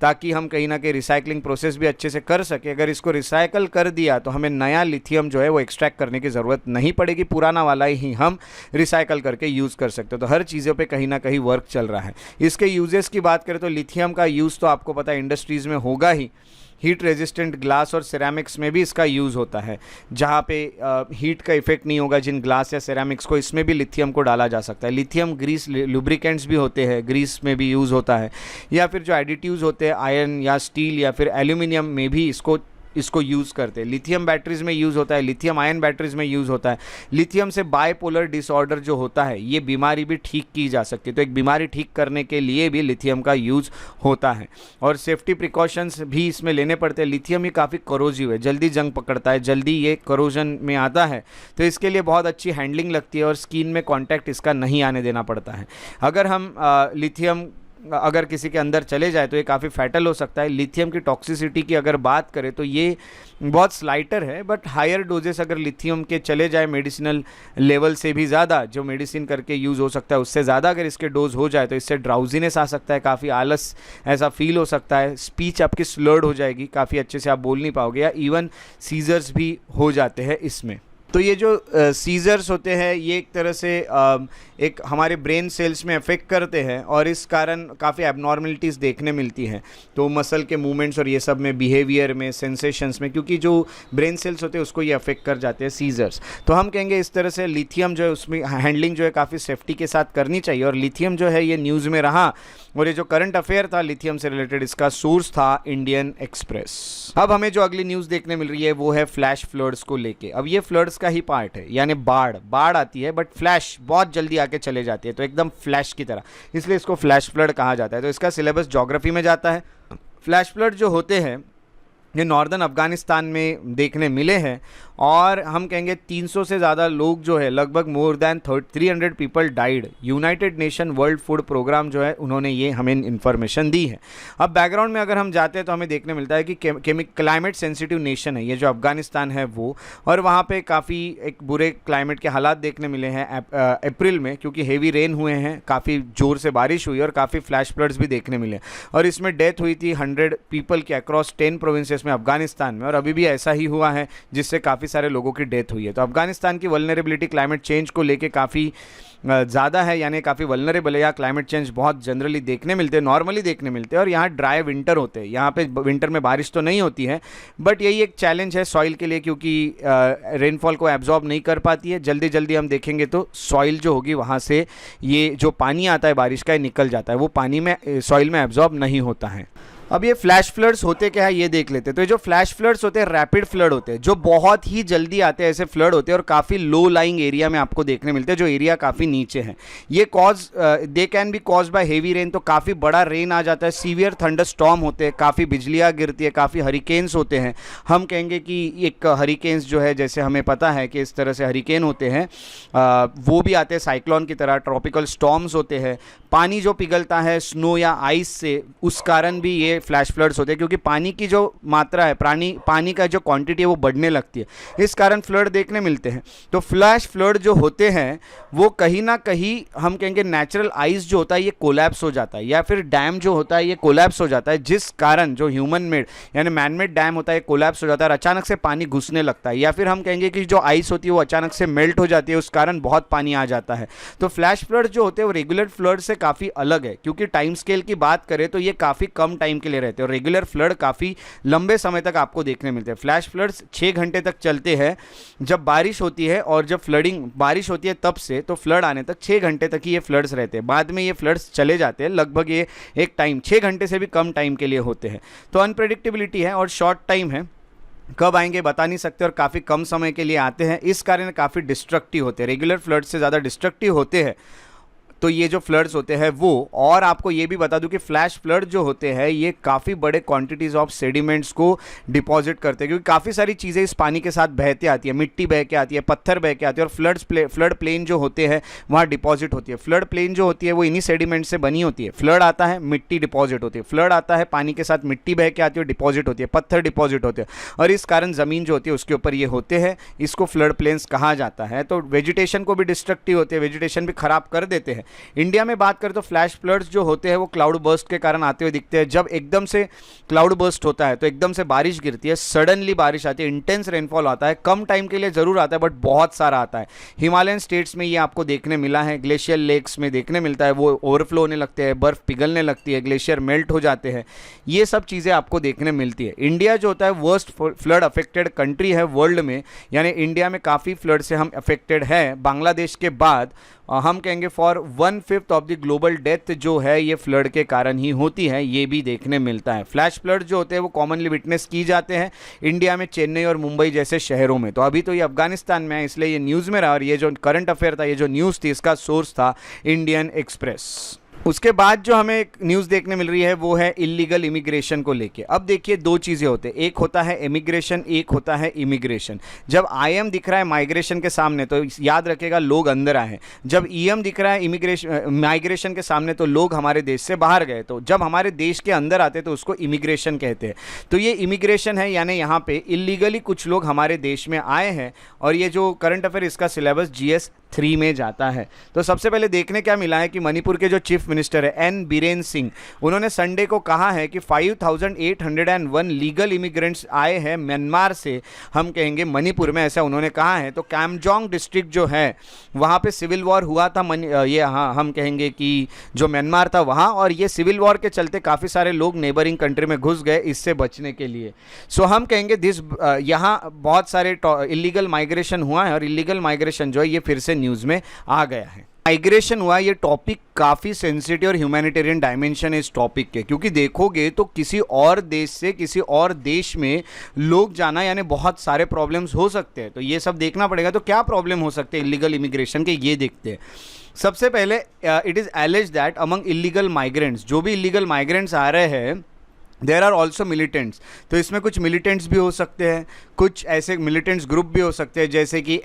ताकि हम कहीं ना कहीं रिसाइकलिंग प्रोसेस भी अच्छे से कर सके। अगर इसको रिसाइकल कर दिया तो हमें नया लिथियम जो है वो एक्सट्रैक्ट करने की ज़रूरत नहीं पड़ेगी, पुराना वाला ही हम रिसाइकल करके यूज़ कर सकते हो। तो हर चीज़ों पे कहीं ना कहीं वर्क चल रहा है। इसके यूजेस की बात करें तो लिथियम का यूज़ तो आपको पता है इंडस्ट्रीज़ में होगा ही। हीट रेजिस्टेंट ग्लास और सिरेमिक्स में भी इसका यूज़ होता है, जहाँ पे हीट का इफेक्ट नहीं होगा जिन ग्लास या सिरेमिक्स को, इसमें भी लिथियम को डाला जा सकता है। लिथियम ग्रीस लुब्रिकेंट्स भी होते हैं, ग्रीस में भी यूज़ होता है, या फिर जो एडिटिव्स होते हैं आयरन या स्टील या फिर एल्यूमिनियम में भी इसको यूज़ करते हैं। लिथियम बैटरीज में यूज़ होता है, लिथियम आयन बैटरीज में यूज़ होता है। लिथियम से बायपोलर डिसऑर्डर जो होता है ये बीमारी भी ठीक की जा सकती है। तो एक बीमारी ठीक करने के लिए भी लिथियम का यूज़ होता है। और सेफ्टी प्रिकॉशंस भी इसमें लेने पड़ते हैं। लिथियम ये काफ़ी करोजिव है, जल्दी जंग पकड़ता है, जल्दी ये करोजन में आता है। तो इसके लिए बहुत अच्छी हैंडलिंग लगती है और स्किन में कॉन्टैक्ट इसका नहीं आने देना पड़ता है। अगर हम लिथियम अगर किसी के अंदर चले जाए तो ये काफ़ी फैटल हो सकता है। लिथियम की टॉक्सिसिटी की अगर बात करें तो ये बहुत स्लाइटर है, बट हायर डोजेस अगर लिथियम के चले जाए मेडिसिनल लेवल से भी ज़्यादा, जो मेडिसिन करके यूज़ हो सकता है उससे ज़्यादा अगर इसके डोज हो जाए तो इससे ड्राउजीनेस आ सकता है, काफ़ी आलस ऐसा फील हो सकता है, स्पीच आपकी स्लर्ड हो जाएगी, काफ़ी अच्छे से आप बोल नहीं पाओगे, या इवन सीजर्स भी हो जाते हैं इसमें। तो ये जो सीजर्स होते हैं ये एक तरह से एक हमारे ब्रेन सेल्स में अफेक्ट करते हैं और इस कारण काफ़ी एबनॉर्मलिटीज़ देखने मिलती हैं। तो मसल के मूवमेंट्स और ये सब में, बिहेवियर में, सेंसेशंस में, क्योंकि जो ब्रेन सेल्स होते हैं उसको ये अफेक्ट कर जाते हैं सीजर्स। तो हम कहेंगे इस तरह से लिथियम जो है उसमें हैंडलिंग जो है काफ़ी सेफ्टी के साथ करनी चाहिए। और लिथियम जो है ये न्यूज़ में रहा, और ये जो करंट अफेयर था लिथियम से रिलेटेड इसका सोर्स था इंडियन एक्सप्रेस। अब हमें जो अगली न्यूज़ देखने मिल रही है वो है फ्लैश फ्लड्स को लेके। अब ये फ्लड्स का ही पार्ट है, यानी बाढ़ आती है, बट फ्लैश बहुत जल्दी आके चले जाती है, तो एकदम फ्लैश की तरह, इसलिए इसको फ्लैश फ्लड कहा जाता है। तो इसका सिलेबस ज्योग्राफी में जाता है। फ्लैश फ्लड जो होते हैं ये नॉर्दर्न अफगानिस्तान में देखने मिले हैं, और हम कहेंगे 300 से ज़्यादा लोग जो है, लगभग more than 300 people died. United nation world food programme जो है उन्होंने ये हमें इन्फॉर्मेशन दी है। अब बैकग्राउंड में अगर हम जाते हैं तो हमें देखने मिलता है कि क्लाइमेट सेंसिटिव नेशन है ये जो अफगानिस्तान है वो, और वहाँ पे काफ़ी एक बुरे क्लाइमेट के हालात देखने मिले हैं अप्रैल में, क्योंकि हेवी रेन हुए हैं, काफ़ी ज़ोर से बारिश हुई और काफ़ी फ्लैश फ्लड्स भी देखने मिले, और इसमें डेथ हुई थी 100 पीपल की अक्रॉस 10 प्रोविंसेस में अफगानिस्तान में, और अभी भी ऐसा ही हुआ है जिससे काफ़ी सारे लोगों की डेथ हुई है। तो अफगानिस्तान की वल्नरेबिलिटी क्लाइमेट चेंज को लेके काफ़ी ज़्यादा है, यानी काफ़ी वल्नरेबल है। या क्लाइमेट चेंज बहुत जनरली देखने मिलते हैं, नॉर्मली देखने मिलते हैं, और यहाँ ड्राई विंटर होते हैं। यहाँ पे विंटर में बारिश तो नहीं होती है, बट यही एक चैलेंज है सॉइल के लिए, क्योंकि रेनफॉल को एब्जॉर्ब नहीं कर पाती है। जल्दी जल्दी हम देखेंगे तो सॉइल जो होगी वहाँ से ये जो पानी आता है बारिश का, ये निकल जाता है, वो पानी में सॉइल में एब्जॉर्ब नहीं होता है। अब ये फ्लैश फ्लड्स होते क्या है ये देख लेते हैं। तो ये जो फ्लैश फ्लड्स होते हैं रैपिड फ्लड होते हैं, जो बहुत ही जल्दी आते हैं, ऐसे फ्लड होते हैं और काफ़ी लो लाइंग एरिया में आपको देखने मिलते हैं, जो एरिया काफ़ी नीचे है। ये they can be cause by heavy rain, तो काफ़ी बड़ा रेन आ जाता है, सीवियर थंडर स्टॉर्म होते हैं, काफ़ी बिजलियाँ गिरती है, काफ़ी हरिकेन्स होते हैं। हम कहेंगे कि एक हरिकेन्स जो है, जैसे हमें पता है कि इस तरह से हरिकेन होते हैं, वो भी आते हैं साइक्लोन की तरह, ट्रॉपिकल स्टॉर्म्स होते हैं। पानी जो पिघलता है स्नो या आइस से, उस कारण भी ये ये फ्लैश फ्लड्स होते हैं, क्योंकि पानी की जो मात्रा है, पानी का जो क्वांटिटी है वो बढ़ने लगती है, इस कारण फ्लड देखने मिलते हैं। तो फ्लैश फ्लड जो होते हैं वो कहीं ना कहीं हम कहेंगे नेचुरल आइस जो होता है ये कोलैप्स हो जाता है, या फिर डैम जो होता है ये कोलैप्स हो जाता है, जिस कारण जो ह्यूमन मेड यानी मैन मेड डैम होता है कोलैप्स हो जाता है और अचानक से पानी घुसने लगता है, या फिर हम कहेंगे कि जो आइस होती है वो अचानक से मेल्ट हो जाती है, उस कारण बहुत पानी आ जाता है। तो फ्लैश फ्लड जो होते हैं वो रेगुलर फ्लड से काफ़ी अलग है, क्योंकि टाइम स्केल की बात करें तो ये काफ़ी कम टाइम के लिए रहते हैं और रेगुलर फ्लड काफ़ी लंबे समय तक आपको देखने मिलते हैं। फ्लैश फ्लड्स 6 घंटे तक चलते हैं जब बारिश होती है, और जब बारिश होती है तब से तो फ्लड आने तक 6 घंटे तक ही ये फ्लड्स रहते हैं। बाद में ये फ्लड्स चले जाते हैं, लगभग ये एक टाइम 6 घंटे से भी कम टाइम के लिए होते हैं। तो अनप्रेडिक्टेबिलिटी है और शॉर्ट टाइम है, कब आएंगे बता नहीं सकते और काफ़ी कम समय के लिए आते हैं, इस कारण काफ़ी डिस्ट्रक्टिव होते हैं, रेगुलर फ्लड से ज़्यादा डिस्ट्रक्टिव होते हैं। तो ये जो फ्लड्स होते हैं वो, और आपको ये भी बता दूं कि फ्लैश फ्लड जो होते हैं ये काफ़ी बड़े क्वांटिटीज़ ऑफ सेडिमेंट्स को डिपॉजिट करते हैं, क्योंकि काफ़ी सारी चीज़ें इस पानी के साथ बहते आती है, मिट्टी बह के आती है, पत्थर बह के आती है, और फ्लड प्लेन जो होते हैं वहाँ डिपॉजिट होती है। फ्लड प्लेन जो होती है वो इन्हीं सेडिमेंट से बनी होती है। फ्लड आता है, मिट्टी डिपॉजिट होती है, फ्लड आता है, पानी के साथ मिट्टी बह के आती है, डिपॉजिट होती है, पत्थर डिपॉजिट होते हैं, और इस कारण ज़मीन जो होती है उसके ऊपर ये होते हैं, इसको फ्लड प्लेन्स कहा जाता है। तो वेजिटेशन को भी डिस्ट्रक्टिव होते हैं, वेजिटेशन भी खराब कर देते हैं। इंडिया में बात करें तो फ्लैश फ्लड्स जो होते हैं वो क्लाउड बर्स्ट के कारण आते हुए दिखते हैं। जब एकदम से क्लाउड बर्स्ट होता है तो एकदम से बारिश गिरती है, सडनली बारिश आती है, इंटेंस रेनफॉल आता है, कम टाइम के लिए जरूर आता है बट बहुत सारा आता है। हिमालयन स्टेट्स में ये आपको देखने मिला है, ग्लेशियर लेक्स में देखने मिलता है, वो ओवरफ्लो होने लगते हैं, बर्फ पिघलने लगती है, ग्लेशियर मेल्ट हो जाते हैं, ये सब चीज़ें आपको देखने मिलती है। इंडिया जो होता है वर्स्ट फ्लड अफेक्टेड कंट्री है वर्ल्ड में, यानी इंडिया में काफ़ी फ्लड से हम अफेक्टेड हैं। बांग्लादेश के बाद हम कहेंगे for 1/5 of the global death जो है ये फ्लड के कारण ही होती है, ये भी देखने मिलता है। फ्लैश फ्लड जो होते हैं वो कॉमनली विटनेस की जाते हैं इंडिया में चेन्नई और मुंबई जैसे शहरों में। तो अभी तो ये अफगानिस्तान में है इसलिए ये न्यूज़ में रहा, और ये जो करंट अफेयर था, ये जो न्यूज़ थी, इसका सोर्स था इंडियन एक्सप्रेस। उसके बाद जो हमें एक न्यूज़ देखने मिल रही है वो है इलीगल इमिग्रेशन को लेके। अब देखिए दो चीज़ें होते हैं, एक होता है इमिग्रेशन, एक होता है इमिग्रेशन। जब आई दिख रहा है माइग्रेशन के सामने तो याद रखेगा लोग अंदर आए हैं, जब ईएम दिख रहा है माइग्रेशन के सामने तो लोग हमारे देश से बाहर गए, तो जब हमारे देश के अंदर आते तो उसको इमिग्रेशन कहते हैं। तो ये इमिग्रेशन है, यानी यहाँ पे इलीगली कुछ लोग हमारे देश में आए हैं, और ये जो करंट अफेयर इसका सिलेबस GS 3 में जाता है। तो सबसे पहले देखने क्या मिला है कि मणिपुर के जो चीफ मिनिस्टर है एन बीरेन सिंह, उन्होंने संडे को कहा है कि 5801 लीगल इमिग्रेंट्स आए हैं म्यांमार से, हम कहेंगे मणिपुर में, ऐसा उन्होंने कहा है। तो कैमजोंग डिस्ट्रिक्ट जो है वहाँ पे सिविल वॉर हुआ था, ये हाँ हम कहेंगे कि जो म्यांमार था वहाँ, और ये सिविल वॉर के चलते काफ़ी सारे लोग नेबरिंग कंट्री में घुस गए इससे बचने के लिए। सो हम कहेंगे यहाँ बहुत सारे इलीगल माइग्रेशन हुआ है, और इलीगल माइग्रेशन जो है ये फिर से न्यूज़ में आ गया है। माइग्रेशन हुआ, ये टॉपिक काफ़ी सेंसिटिव और ह्यूमैनिटेरियन डायमेंशन है इस टॉपिक के, क्योंकि देखोगे तो किसी और देश से किसी और देश में लोग जाना यानी बहुत सारे प्रॉब्लम्स हो सकते हैं। तो ये सब देखना पड़ेगा, तो क्या प्रॉब्लम हो सकते हैं इलीगल इमिग्रेशन के, ये देखते हैं। सबसे पहले it is एलिज्ड that among illegal migrants, जो भी इलीगल माइग्रेंट्स आ रहे हैं देर आर ऑल्सो मिलिटेंट्स। तो इसमें कुछ मिलिटेंट्स भी हो सकते हैं, कुछ ऐसे मिलिटेंट्स ग्रुप भी हो सकते हैं जैसे कि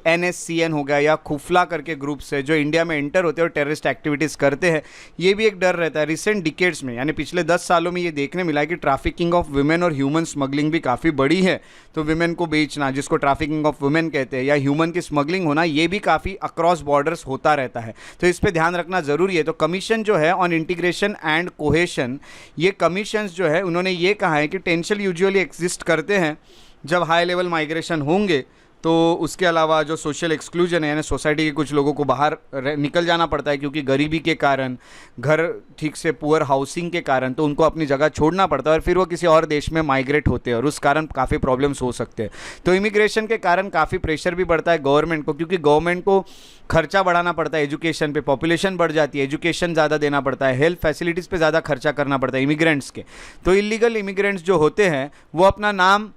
NSCN हो गया, या खुफला करके ग्रुप्स है जो इंडिया में एंटर होते हैं और टेररिस्ट एक्टिविटीज़ करते हैं। ये भी एक डर रहता है। रिसेंट डिकेड्स में यानी पिछले 10 सालों में ये देखने मिला है कि ट्रैफिकिंग ऑफ वुमेन और ह्यूमन स्मगलिंग भी काफ़ी बड़ी है। तो वुमेन को बेचना, जिसको ट्रैफिकिंग ऑफ वुमेन कहते हैं, या ह्यूमन की स्मगलिंग होना, ये भी काफ़ी अक्रॉस बॉर्डर्स होता रहता है। तो इस पर ध्यान रखना ज़रूरी है। तो कमीशन जो है ऑन इंटीग्रेशन एंड कोहेशन, ये कमीशन जो है उन्होंने ये कहा है कि टेंशन यूजुअली एग्जिस्ट करते हैं जब हाई लेवल माइग्रेशन होंगे। तो उसके अलावा जो सोशल एक्सक्लूजन है, यानी सोसाइटी के कुछ लोगों को बाहर निकल जाना पड़ता है क्योंकि गरीबी के कारण, घर ठीक से पुअर हाउसिंग के कारण, तो उनको अपनी जगह छोड़ना पड़ता है और फिर वो किसी और देश में माइग्रेट होते हैं और उस कारण काफ़ी प्रॉब्लम्स हो सकते हैं। तो इमिग्रेशन के कारण काफ़ी प्रेशर भी बढ़ता है गवर्नमेंट को, क्योंकि गवर्नमेंट को खर्चा बढ़ाना पड़ता है एजुकेशन पे, पॉपुलेशन बढ़ जाती है, एजुकेशन ज़्यादा देना पड़ता है, हेल्थ फैसिलिटीज़ पे ज़्यादा खर्चा करना पड़ता है इमिग्रेंट्स के। तो इलीगल इमिग्रेंट्स जो होते हैं वो अपना नाम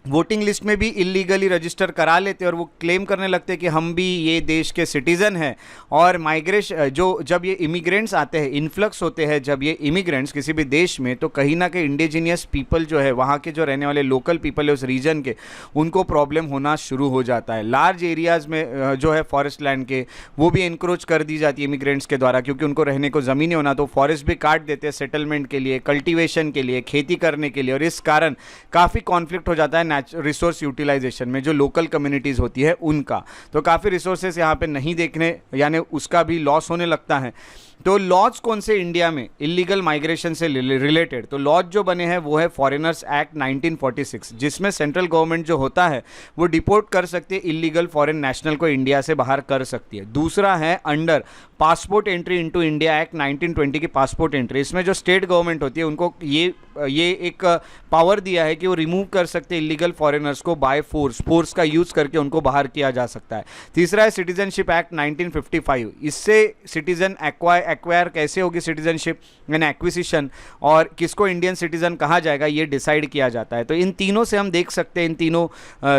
वोटिंग लिस्ट में भी इलीगली रजिस्टर करा लेते और वो क्लेम करने लगते कि हम भी ये देश के सिटीज़न हैं। और माइग्रेशन जो जब ये इमिग्रेंट्स आते हैं, इन्फ्लक्स होते हैं जब ये इमिग्रेंट्स किसी भी देश में, तो कहीं ना कहीं इंडिजीनियस पीपल जो है, वहाँ के जो रहने वाले लोकल पीपल है उस रीजन के, उनको प्रॉब्लम होना शुरू हो जाता है। लार्ज एरियाज़ में जो है फॉरेस्ट लैंड के, वो भी इंक्रोच कर दी जाती है इमिग्रेंट्स के द्वारा, क्योंकि उनको रहने को ज़मीन होना, तो फॉरेस्ट भी काट देते हैं सेटलमेंट के लिए, कल्टिवेशन के लिए, खेती करने के लिए। और इस कारण काफ़ी कॉन्फ्लिक्ट हो जाता है रिसोर्स यूटिलाइजेशन में, जो लोकल कम्युनिटीज़ होती है उनका। तो काफ़ी रिसोर्सेस यहाँ पे नहीं देखने, यानी उसका भी लॉस होने लगता है। तो लॉज कौन से इंडिया में इलीगल माइग्रेशन से रिलेटेड, तो लॉज जो बने हैं वो है फॉरेनर्स एक्ट 1946, जिसमें सेंट्रल गवर्नमेंट जो होता है वो डिपोर्ट कर सकती है इलीगल फॉरेन नेशनल को, इंडिया से बाहर कर सकती है। दूसरा है under passport entry into India act 1920 की पासपोर्ट एंट्री, इसमें जो स्टेट गवर्नमेंट होती है उनको ये एक पावर दिया है कि वो रिमूव कर सकते हैं इलीगल फॉरेनर्स को बाय फोर्स का यूज़ करके उनको बाहर किया जा सकता है। तीसरा है सिटीजनशिप एक्ट 1955, इससे सिटीजन एक्वायर कैसे होगी सिटीजनशिप यानी एक्विजिशन, और किसको इंडियन सिटीजन कहा जाएगा ये डिसाइड किया जाता है। तो इन तीनों से हम देख सकते हैं, इन तीनों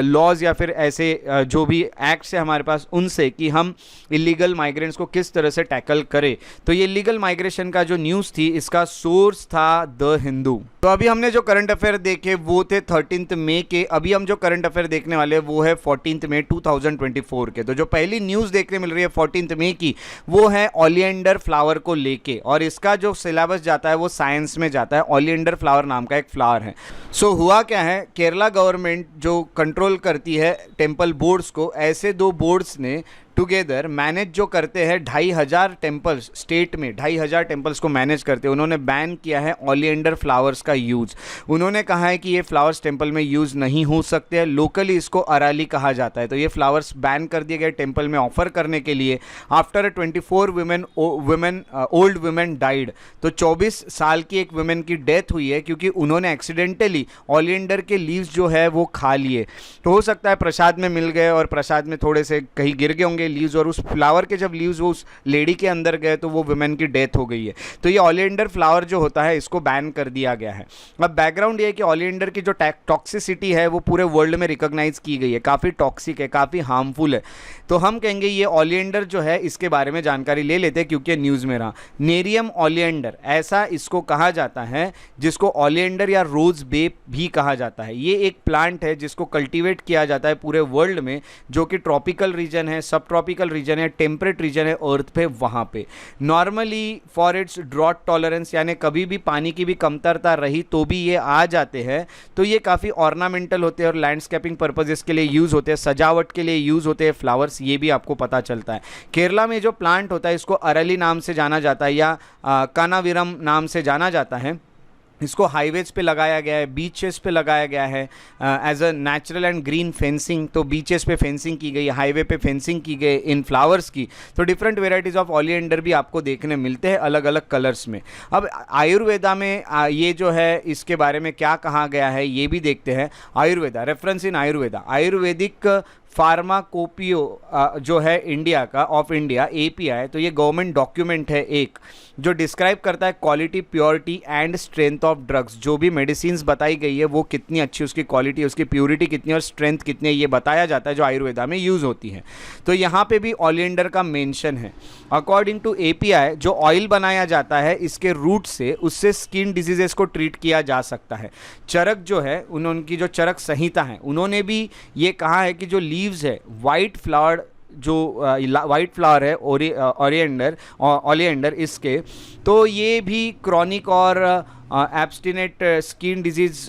लॉज या फिर ऐसे जो भी एक्ट्स है हमारे पास उनसे, कि हम इलीगल माइग्रेंट्स को किस तरह से टैकल करें। तो ये इलीगल माइग्रेशन का जो न्यूज़ थी इसका सोर्स था द हिंदू। तो अभी हमने जो करंट अफेयर देखे वो थे 13 मई के। अभी हम जो करंट अफेयर देखने वाले हैं वो है 14 मई 2024 के। तो जो पहली न्यूज़ देखने मिल रही है 14 मई की, वो है ओलियंडर फ्लावर को लेके, और इसका जो सिलेबस जाता है वो साइंस में जाता है। ओलियंडर फ्लावर नाम का एक फ्लावर है। सो हुआ क्या है, केरला गवर्नमेंट जो कंट्रोल करती है टेम्पल बोर्ड्स को, ऐसे दो बोर्ड्स ने टुगेदर मैनेज जो करते हैं 2500 टेम्पल्स, स्टेट में 2500 टेम्पल्स को मैनेज करते हैं, उन्होंने बैन किया है ओलियंडर फ्लावर्स का यूज़। उन्होंने कहा है कि ये फ्लावर्स टेम्पल में यूज़ नहीं हो सकते हैं, लोकली इसको अराली कहा जाता है। तो ये फ्लावर्स बैन कर दिए गए टेम्पल में ऑफर करने के लिए। आफ्टर 24 ओल्ड वुमेन डाइड, तो 24 साल की एक वुमेन की डेथ हुई है क्योंकि उन्होंने एक्सीडेंटली ओलियंडर के लीव्स जो है वो खा लिए। तो हो सकता है प्रसाद में मिल गए और प्रसाद में थोड़े से कहीं गिर गए होंगे लीव्स, और उस फ्लावर के जब लीव्स वो उस लेडी के अंदर गए तो वो वुमेन की डेथ हो गई है। तो ये ओलियंडर फ्लावर जो होता है इसको बैन कर दिया गया है। अब बैकग्राउंड ये है कि ओलियंडर की जो टॉक्सिसिटी है वो पूरे वर्ल्ड में रिकॉग्नाइज की गई है, काफ़ी टॉक्सिक है, काफ़ी हार्मफुल है। तो हम कहेंगे ये ओलियंडर जो है इसके बारे में जानकारी ले लेते हैं क्योंकि न्यूज़ में रहा। नेरियम ओलियंडर ऐसा इसको कहा जाता है, जिसको ओलियंडर या रोज बेप भी कहा जाता है। ये एक प्लांट है जिसको कल्टीवेट किया जाता है पूरे वर्ल्ड में, जो कि ट्रॉपिकल रीजन है, सब ट्रॉपिकल रीजन है, टेम्परेट रीजन है अर्थ पे, वहाँ पे normally for its drought tolerance, यानी कभी भी पानी की भी कमतरता रही तो भी ये आ जाते हैं। तो ये काफ़ी ऑर्नामेंटल होते हैं और लैंडस्केपिंग पर्पजेस के लिए यूज़ होते हैं, सजावट के लिए यूज़ होते हैं फ्लावर्स, ये भी आपको पता चलता है। केरला में जो प्लांट होता है इसको अरली नाम से जाना जाता है या कानाविरम नाम से जाना जाता है। इसको हाईवेज पे लगाया गया है, बीचेस पे लगाया गया है as a natural and green fencing. तो बीचेस पे फेंसिंग की गई, हाईवे पे फेंसिंग की गई इन फ्लावर्स की। तो डिफरेंट वेराइटीज़ ऑफ ओलियंडर भी आपको देखने मिलते हैं अलग अलग कलर्स में। अब आयुर्वेदा में ये जो है इसके बारे में क्या कहा गया है ये भी देखते हैं। आयुर्वेदा, रेफरेंस इन आयुर्वेदा, आयुर्वेदिक फार्माकोपियो जो है इंडिया का, ऑफ इंडिया API, तो ये गवर्नमेंट डॉक्यूमेंट है एक, जो डिस्क्राइब करता है quality, purity and strength of drugs. जो भी मेडिसिन्स बताई गई है वो कितनी अच्छी, उसकी क्वालिटी, उसकी प्योरिटी कितनी और स्ट्रेंथ कितनी है, ये बताया जाता है जो आयुर्वेदा में यूज़ होती है। तो यहाँ पे भी ओलियंडर का मेंशन है। अकॉर्डिंग टू API जो ऑयल बनाया जाता है इसके रूट से, उससे स्किन डिजीजेस को ट्रीट किया जा सकता है। चरक जो है, उनकी जो चरक संहिता है, उन्होंने भी ये कहा है कि जो लीव्स है वाइट फ्लावर, जो वाइट फ्लावर है ओलियंडर इसके, तो ये भी क्रॉनिक और एब्स्टिनेट स्किन डिजीज़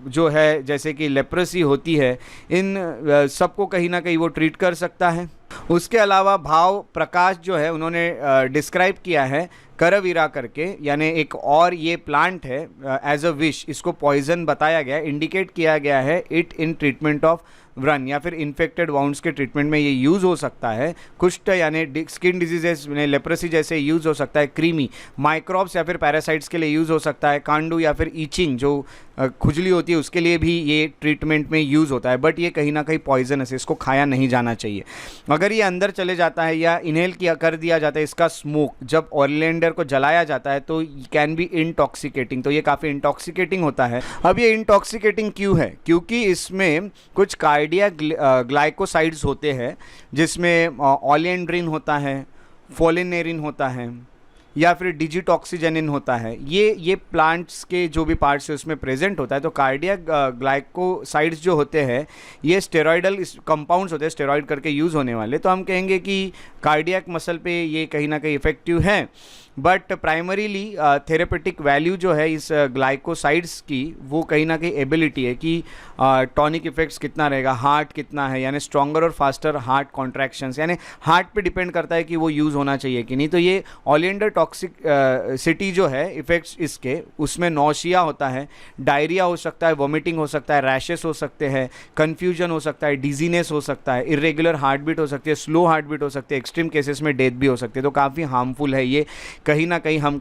जो है जैसे कि लेप्रेसी होती है, इन सबको कहीं ना कहीं वो ट्रीट कर सकता है। उसके अलावा भाव प्रकाश जो है उन्होंने डिस्क्राइब किया है करवीरा करके, यानी एक और ये प्लांट है एज अ विश, इसको पॉइजन बताया गया, इंडिकेट किया गया है इट इन ट्रीटमेंट ऑफ व्रन या फिर इन्फेक्टेड वाउंड्स के ट्रीटमेंट में ये यूज़ हो सकता है। कुष्ठ यानी स्किन डिजीजेस में लेप्रेसी जैसे यूज़ हो सकता है। क्रीमी माइक्रोब्स या फिर पैरासाइट्स के लिए यूज़ हो सकता है। कांडू या फिर ईचिंग जो खुजली होती है उसके लिए भी ये ट्रीटमेंट में यूज़ होता है, बट ये कहीं ना कहीं पॉइजनस है, इसको खाया नहीं जाना चाहिए। अगर ये अंदर चले जाता है या इनहेल किया कर दिया जाता है, इसका स्मोक जब ओलियंडर को जलाया जाता है तो कैन बी इंटॉक्सिकेटिंग, तो ये काफ़ी इंटॉक्सिकेटिंग होता है। अब ये इंटॉक्सिकेटिंग क्यों है? क्योंकि इसमें कुछ कार्डियक ग्लाइकोसाइड्स होते हैं जिसमें ओलियंड्रिन होता है, फोलिनेरिन होता है या फिर डिजिटॉक्सीजेनिन होता है। ये प्लांट्स के जो भी पार्ट्स है उसमें प्रेजेंट होता है। तो कार्डियक ग्लाइकोसाइड्स जो होते हैं ये स्टेरॉइडल कंपाउंड्स होते हैं, स्टेरॉइड करके यूज़ होने वाले। तो हम कहेंगे कि कार्डियक मसल पे ये कहीं ना कहीं इफेक्टिव है, बट प्राइमरीली थेरेपेटिक वैल्यू जो है इस ग्लाइकोसाइड्स की वो कहीं ना कहीं एबिलिटी है कि टॉनिक इफेक्ट्स कितना रहेगा, हार्ट कितना है, यानी स्ट्रॉन्गर और फास्टर हार्ट कॉन्ट्रैक्शंस, यानी हार्ट पे डिपेंड करता है कि वो यूज़ होना चाहिए कि नहीं। तो ये ओलियंडर टॉक्सिक सिटी जो है इफेक्ट्स इसके, उसमें नौशिया होता है, डायरिया हो सकता है, वॉमिटिंग हो सकता है, रैशेस हो सकते हैं, कन्फ्यूजन हो सकता है, डिजीनेस हो सकता है, इरेगुलर हार्ट बीट हो सकती है, स्लो हार्ट बीट हो सकती है, एक्सट्रीम केसेस में डेथ भी हो सकती है। तो काफ़ी हार्मफुल है ये, कहीं ना कहीं हम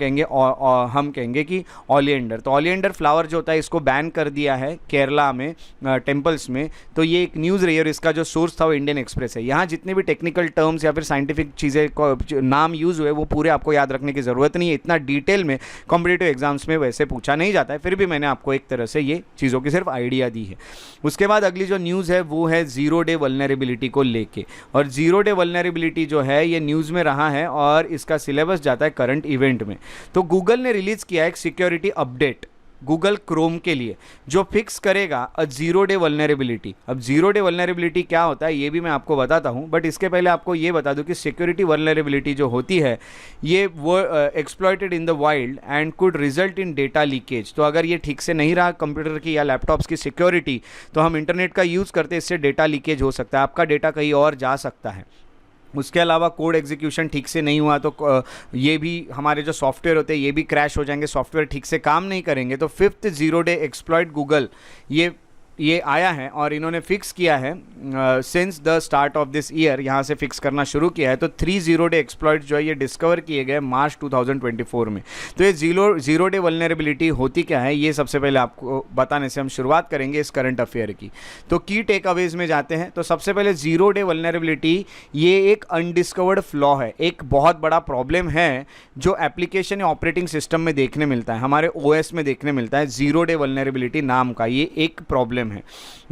कहेंगे कि ओलियंडर। तो ओलियंडर फ्लावर जो होता है इसको बैन कर दिया है केरला में टेम्पल्स में। तो ये एक न्यूज़ रही है और इसका जो सोर्स था वो इंडियन एक्सप्रेस है। यहाँ जितने भी टेक्निकल टर्म्स या फिर साइंटिफिक चीज़ें को नाम यूज़ हुए वो पूरे आपको याद रखने की ज़रूरत नहीं है, इतना डिटेल में कॉम्पिटिटिव एग्जाम्स में वैसे पूछा नहीं जाता है, फिर भी मैंने आपको एक तरह से ये चीज़ों की सिर्फ आइडिया दी है। उसके बाद अगली जो न्यूज़ है वो है ज़ीरो डे वल्नरेबिलिटी को लेके, और ज़ीरो डे वल्नरेबिलिटी जो है ये न्यूज़ में रहा है और इसका सिलेबस जाता है करंट इवेंट में। तो गूगल ने रिलीज किया एक सिक्योरिटी अपडेट गूगल क्रोम के लिए जो फिक्स करेगा जीरो डे वल्नरेबिलिटी। अब जीरो डे वल्नरेबिलिटी क्या होता है ये भी मैं आपको बताता हूं, बट इसके पहले आपको ये बता दूं कि सिक्योरिटी वल्नरेबिलिटी जो होती है ये वो exploited in the wild and could result in data leakage. तो अगर ये ठीक से नहीं रहा कंप्यूटर की या लैपटॉप्स की सिक्योरिटी तो हम इंटरनेट का यूज़ करते, इससे डेटा लीकेज हो सकता है, आपका डेटा कहीं और जा सकता है। उसके अलावा कोड एग्जीक्यूशन ठीक से नहीं हुआ तो ये भी हमारे जो सॉफ्टवेयर होते हैं ये भी क्रैश हो जाएंगे, सॉफ्टवेयर ठीक से काम नहीं करेंगे। तो fifth zero day exploit Google ये आया है और इन्होंने फिक्स किया है since the start of this year, यहाँ से फिक्स करना शुरू किया है। तो 3 जीरो डे एक्सप्लॉइट जो है ये डिस्कवर किए गए मार्च 2024 में। तो ये जीरो डे वल्नरेबिलिटी होती क्या है ये सबसे पहले आपको बताने से हम शुरुआत करेंगे इस करंट अफेयर की। तो की टेक अवेज में जाते हैं। तो सबसे पहले जीरो डे वल्नरेबिलिटी ये एक अनडिस्कवर्ड फ्लॉ है, एक बहुत बड़ा प्रॉब्लम है जो एप्लीकेशन या ऑपरेटिंग सिस्टम में देखने मिलता है, हमारे OS में देखने मिलता है। जीरो डे वल्नरेबिलिटी नाम का ये एक प्रॉब्लम है।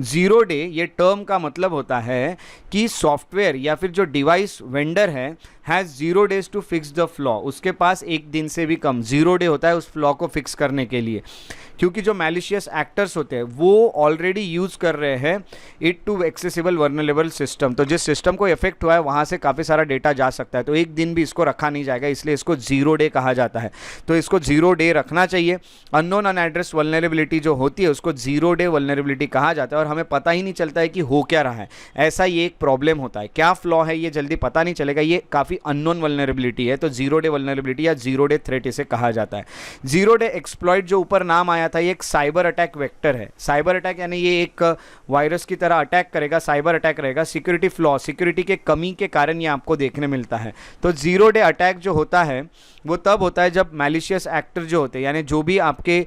जीरो डे ये टर्म का मतलब होता है कि सॉफ्टवेयर या फिर जो डिवाइस वेंडर है has 0 days to fix the flaw, उसके पास एक दिन से भी कम 0 डे होता है उस फ्लॉ को फिक्स करने के लिए। क्योंकि जो मैलिशियस एक्टर्स होते हैं वो ऑलरेडी यूज़ कर रहे हैं it to accessible vulnerable system. तो जिस सिस्टम को इफेक्ट हुआ है वहाँ से काफ़ी सारा डेटा जा सकता है, तो एक दिन भी इसको रखा नहीं जाएगा, इसलिए इसको 0 डे कहा जाता है। तो इसको 0 डे रखना चाहिए। अननोन अनएड्रेस वल्नरेबिलिटी जो होती है उसको 0 डे वल्नरेबिलिटी कहा जाता है और हमें पता ही नहीं चलता है कि हो क्या रहा है। ऐसा ये एक प्रॉब्लम होता है, क्या फ्लॉ है ये जल्दी पता नहीं चलेगा, ये काफ़ी अननोन वल्नरेबिलिटी है। तो 0 डे वल्नरेबिलिटी या 0 डे थ्रेट इसे कहा जाता है। 0 डे एक्सप्लॉइट जो ऊपर नाम आया था ये एक साइबर अटैक वेक्टर है। साइबर अटैक यानी ये एक वायरस की तरह अटैक करेगा, साइबर अटैक रहेगा। सिक्योरिटी फ्लॉ, सिक्योरिटी के कमी के कारण ये आपको देखने मिलता है। तो 0 डे अटैक जो होता है वो तब होता है जब मैलिशियस एक्टर जो होते हैं यानी जो भी आपके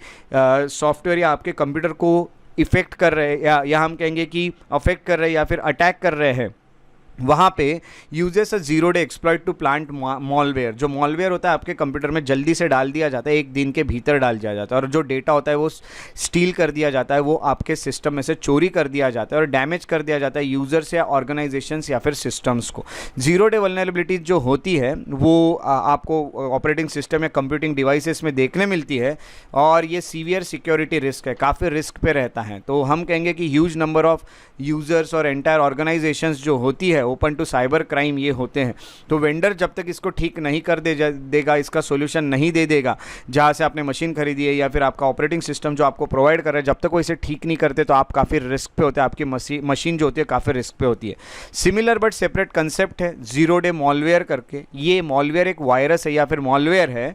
सॉफ्टवेयर या आपके कंप्यूटर को इफेक्ट कर रहे हैं या हम कहेंगे कि अफेक्ट कर रहे हैं या फिर अटैक कर रहे हैं, वहाँ पे uses a 0 day exploit to plant malware. जो मॉलवेयर होता है आपके कंप्यूटर में जल्दी से डाल दिया जाता है, एक दिन के भीतर डाल दिया जाता है और जो डेटा होता है वो स्टील कर दिया जाता है, वो आपके सिस्टम में से चोरी कर दिया जाता है और डैमेज कर दिया जाता है यूज़र्स या ऑर्गेनाइजेशंस या फिर सिस्टम्स को। 0 डे वल्नरेबिलिटी जो होती है वो आपको ऑपरेटिंग सिस्टम या कंप्यूटिंग डिवाइसेस में देखने मिलती है और ये सीवियर सिक्योरिटी रिस्क है, काफ़ी रिस्क पे रहता है। तो हम कहेंगे कि ह्यूज नंबर ऑफ यूज़र्स और एंटायर ऑर्गेनाइजेशंस जो होती है ओपन टू साइबर क्राइम ये होते हैं। तो वेंडर जब तक इसको ठीक नहीं कर देगा, इसका सोल्यूशन नहीं दे देगा, जहाँ से आपने मशीन खरीदी है या फिर आपका ऑपरेटिंग सिस्टम जो आपको प्रोवाइड कर रहा है, जब तक वो इसे ठीक नहीं करते तो आप काफ़ी रिस्क पे होते हैं, आपकी मशीन जो होती है काफ़ी रिस्क पे होती है। सिमिलर बट सेपरेट कंसेप्ट है 0 डे मॉलवेयर करके। ये मॉलवेयर एक वायरस है या फिर मॉलवेयर है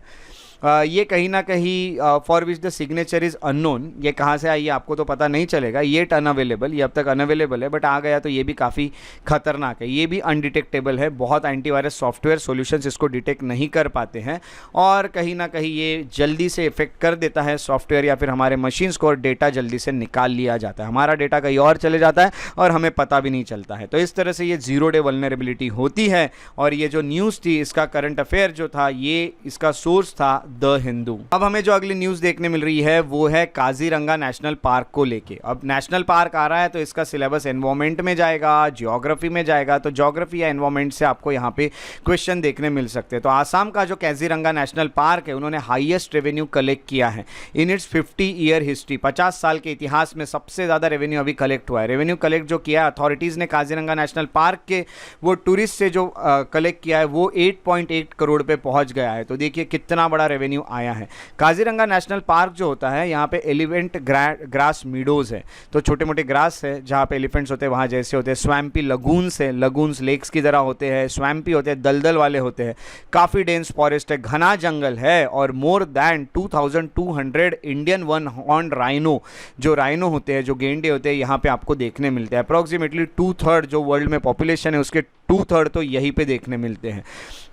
ये कहीं ना कहीं for which the signature is unknown, ये कहाँ से आई आपको तो पता नहीं चलेगा, ये अनअवेलेबल, ये अब तक अनअवेलेबल है, बट आ गया तो ये भी काफ़ी खतरनाक है, ये भी अनडिटेक्टेबल है। बहुत एंटीवायरस सॉफ्टवेयर सॉल्यूशंस इसको डिटेक्ट नहीं कर पाते हैं और कहीं ना कहीं ये जल्दी से इफेक्ट कर देता है सॉफ्टवेयर या फिर हमारे मशीन्स को, और डेटा जल्दी से निकाल लिया जाता है, हमारा डेटा कहीं और चले जाता है और हमें पता भी नहीं चलता है। तो इस तरह से ये 0 डे वल्नरेबिलिटी होती है। और ये जो न्यूज़ थी, इसका करंट अफेयर जो था, ये इसका सोर्स था द हिंदू। अब हमें जो अगली न्यूज़ देखने मिल रही है वो है काजीरंगा नेशनल पार्क को लेके। अब नेशनल पार्क आ रहा है तो इसका सिलेबस एनवायरमेंट में जाएगा, जियोग्राफी में जाएगा, तो जियोग्राफी या एनवायरमेंट से आपको यहाँ पे क्वेश्चन देखने मिल सकते हैं। तो आसाम का जो काजीरंगा नेशनल पार्क है, उन्होंने हाईएस्ट रेवेन्यू कलेक्ट किया है इन इट्स 50 ईयर हिस्ट्री। 50 साल के इतिहास में सबसे ज़्यादा रेवेन्यू अभी कलेक्ट हुआ है। रेवेन्यू कलेक्ट जो किया अथॉरिटीज़ ने काजीरंगा नेशनल पार्क के, वो टूरिस्ट से जो कलेक्ट किया है वो 8.8 करोड़ पे पहुंच गया है। तो देखिए कितना बड़ा रेवेन्यू आया है। काजीरंगा नेशनल पार्क जो होता है, यहाँ पे एलिफेंट ग्रास मीडोज है, तो छोटे मोटे ग्रास है जहाँ पे एलिफेंट्स होते हैं, वहाँ जैसे होते हैं। स्वैम्पी लगून्स है, लगून्स लेक्स की तरह होते हैं, स्वैम्पी होते हैं, दलदल वाले होते हैं। काफ़ी डेंस फॉरेस्ट है, घना जंगल है, और more than 2200 Indian one horn rhino, जो राइनो होते हैं, जो गेंडे होते हैं, यहाँ पे आपको देखने मिलते हैं। अप्रॉक्सीमेटली 2/3 जो वर्ल्ड में पॉपुलेशन है उसके 2/3 तो यहीं पे देखने मिलते हैं।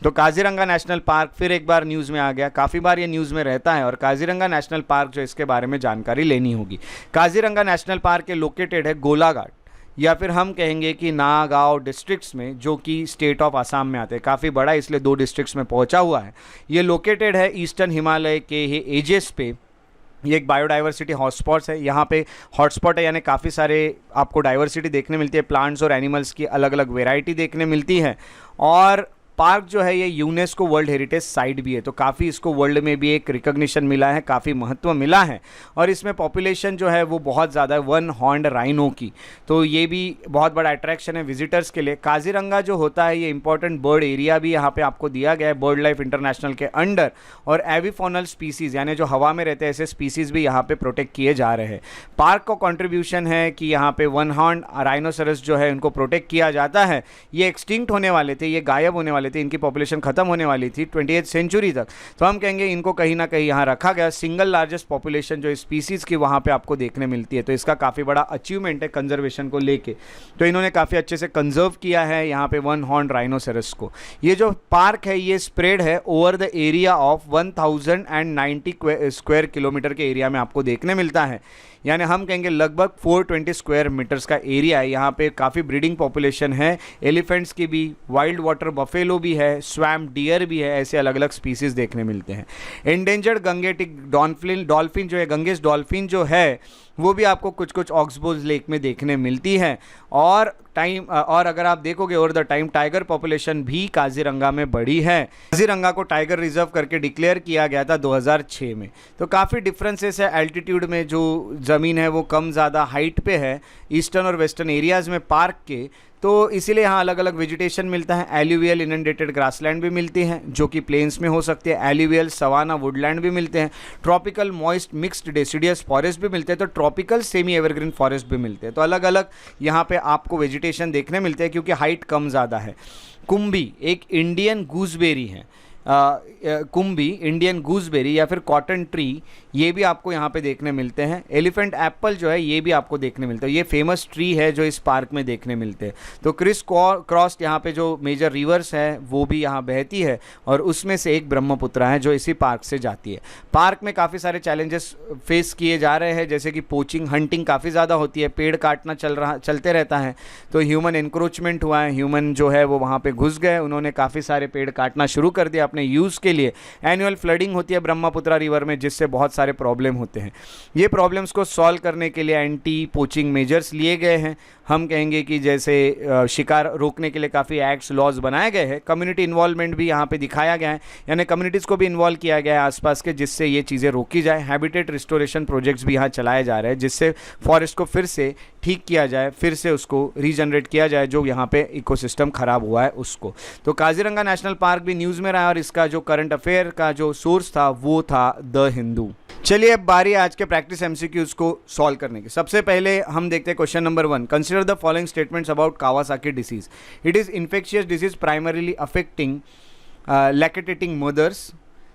तो काजीरंगा नेशनल पार्क फिर एक बार न्यूज़ में आ गया, काफ़ी बार ये न्यूज़ में रहता है, और काजीरंगा नेशनल पार्क जो, इसके बारे में जानकारी लेनी होगी। काजीरंगा नेशनल पार्क लोकेटेड है गोलाघाट, या फिर हम कहेंगे कि नागांव डिस्ट्रिक्ट्स में, जो कि स्टेट ऑफ आसाम में आते हैं। काफ़ी बड़ा इसलिए 2 डिस्ट्रिक्ट्स में पहुंचा हुआ है। ये लोकेटेड है ईस्टर्न हिमालय के एजेस पे। ये एक बायोडाइवर्सिटी हॉटस्पॉट्स है, यहाँ पे हॉटस्पॉट है, यानी काफ़ी सारे आपको डाइवर्सिटी देखने मिलती है, प्लांट्स और एनिमल्स की अलग अलग वेराइटी देखने मिलती है। और पार्क जो है ये यूनेस्को वर्ल्ड हेरिटेज साइट भी है, तो काफ़ी इसको वर्ल्ड में भी एक रिकॉग्निशन मिला है, काफ़ी महत्व मिला है। और इसमें पॉपुलेशन जो है वो बहुत ज़्यादा है, 1 हॉर्न्ड राइनो की, तो ये भी बहुत बड़ा अट्रैक्शन है विजिटर्स के लिए। काजीरंगा जो होता है ये इंपॉर्टेंट बर्ड एरिया भी यहाँ पे आपको दिया गया है बर्ड लाइफ इंटरनेशनल के अंडर, और एविफोनल स्पीसीज़ यानी जो हवा में रहते हैं ऐसे स्पीसीज़ भी यहाँ पे प्रोटेक्ट किए जा रहे हैं। पार्क का कॉन्ट्रीब्यूशन है कि यहाँ पे 1 हॉर्न्ड राइनोसरस जो है उनको प्रोटेक्ट किया जाता है। ये एक्सटिंक्ट होने वाले थे, ये गायब होने वाले थे, इनकी पॉपुलेशन खत्म होने वाली थी 20th सेंचुरी तक, तो हम कहेंगे इनको कहीं ना कहीं यहाँ रखा गया। सिंगल लार्जेस्ट पॉपुलेशन जो स्पीसीज की वहाँ पे आपको देखने मिलती है, तो इसका काफ़ी बड़ा अचीवमेंट है कंजर्वेशन को लेके। तो इन्होंने काफ़ी अच्छे से कंजर्व किया है यहाँ पे 1 हॉर्न राइनोसेरस को। ये जो पार्क है ये स्प्रेड है over the area of 1090 square kilometre के एरिया में आपको देखने मिलता है, यानी हम कहेंगे लगभग 420 स्क्वायर मीटर्स का एरिया है। यहाँ पे काफ़ी ब्रीडिंग पॉपुलेशन है, एलिफेंट्स की भी, वाइल्ड वाटर बफेलो भी है, स्वैम्प डियर भी है, ऐसे अलग अलग स्पीसीज देखने मिलते हैं। एंडेंजर्ड गंगेटिक डॉल्फिन जो है, गंगेस डॉल्फिन जो है वो भी आपको कुछ कुछ ऑक्सबोज लेक में देखने मिलती है। और अगर आप देखोगे over the time tiger population भी काजीरंगा में बढ़ी है। काजीरंगा को टाइगर रिजर्व करके डिक्लेयर किया गया था 2006 में। तो काफ़ी डिफरेंसेस है एल्टीट्यूड में, जो ज़मीन है वो कम ज़्यादा हाइट पे है ईस्टर्न और वेस्टर्न एरियाज़ में पार्क के, तो इसीलिए यहाँ अलग अलग वेजिटेशन मिलता है। एल्यूवियल इनंडेटेड ग्रासलैंड भी मिलती हैं जो कि प्लेन्स में हो सकती है, एल्यूवियल सवाना वुडलैंड भी मिलते हैं, tropical moist mixed deciduous forest भी मिलते हैं, तो ट्रॉपिकल सेमी एवरग्रीन फॉरेस्ट भी मिलते हैं। तो अलग अलग यहाँ पे आपको वेजिटेशन देखने मिलते हैं क्योंकि हाइट कम ज़्यादा है। कुंभी एक इंडियन गूसबेरी है, कुंभी इंडियन गूसबेरी या फिर कॉटन ट्री, ये भी आपको यहाँ पे देखने मिलते हैं। एलिफेंट एप्पल जो है ये भी आपको देखने मिलता है, ये फेमस ट्री है जो इस पार्क में देखने मिलते हैं। तो क्रिस क्रॉस यहाँ पे जो मेजर रिवर्स है वो भी यहाँ बहती है, और उसमें से एक ब्रह्मपुत्रा है जो इसी पार्क से जाती है। पार्क में काफ़ी सारे चैलेंजेस फेस किए जा रहे हैं, जैसे कि पोचिंग हंटिंग काफ़ी ज़्यादा होती है, पेड़ काटना चलते रहता है, तो ह्यूमन इंक्रोचमेंट हुआ है, ह्यूमन जो है वो वहाँ पर घुस गए, उन्होंने काफ़ी सारे पेड़ काटना शुरू कर दिया अपने यूज़ के लिए। एनुअल फ्लडिंग होती है ब्रह्मपुत्रा रिवर में, जिससे बहुत सारे प्रॉब्लम होते हैं। ये प्रॉब्लम्स को सॉल्व करने के लिए एंटी पोचिंग मेजर्स लिए गए हैं। हम कहेंगे कि जैसे शिकार रोकने के लिए काफ़ी एक्ट्स लॉज बनाए गए हैं। कम्युनिटी इन्वॉल्वमेंट भी यहाँ पे दिखाया गया है, यानी कम्युनिटीज़ को भी इन्वॉल्व किया गया है आसपास के, जिससे ये चीज़ें रोकी जाए। हैबिटेट रिस्टोरेशन प्रोजेक्ट्स भी यहाँ चलाए जा रहे हैं, जिससे फॉरेस्ट को फिर से ठीक किया जाए, फिर से उसको रीजनरेट किया जाए, जो यहाँ पे इकोसिस्टम खराब हुआ है उसको। तो काजीरंगा नेशनल पार्क भी न्यूज़ में रहा, और इसका जो करंट अफेयर का जो सोर्स था वो था द हिंदू। चलिए अब बारी आज के प्रैक्टिस एमसीक्यूज को सॉल्व करने की। सबसे पहले हम देखते हैं question number 1। Consider the following statements about Kawasaki disease. It is infectious disease primarily affecting lactating mothers.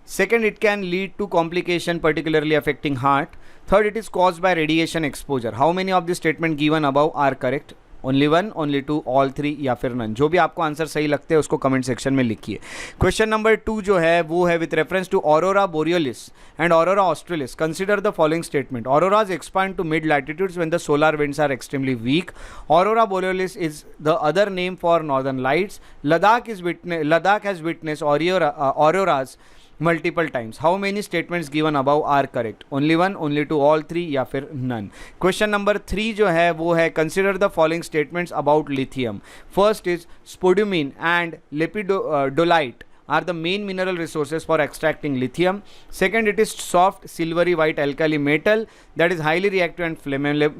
Second, it can lead to complication particularly affecting heart. Third, it is caused by radiation exposure. How many of the statement given above are correct? Only one, only two, all three या फिर नन. जो भी आपको आंसर सही लगते हैं उसको कमेंट सेक्शन में लिखिए. क्वेश्चन नंबर 2 जो है वो है with reference to aurora borealis and aurora australis. Consider the following statement. Auroras expand to mid latitudes when the solar winds are extremely weak. Aurora borealis is the other name for northern lights. Ladakh has witness auroras multiple times. How many statements given above are correct? Only one, only two, all three या फिर none. Question number 3 जो है वो है consider the following statements about lithium. First is spodumene and lepidolite are the main mineral resources for extracting lithium. Second, it is soft silvery white alkali metal that is highly reactive and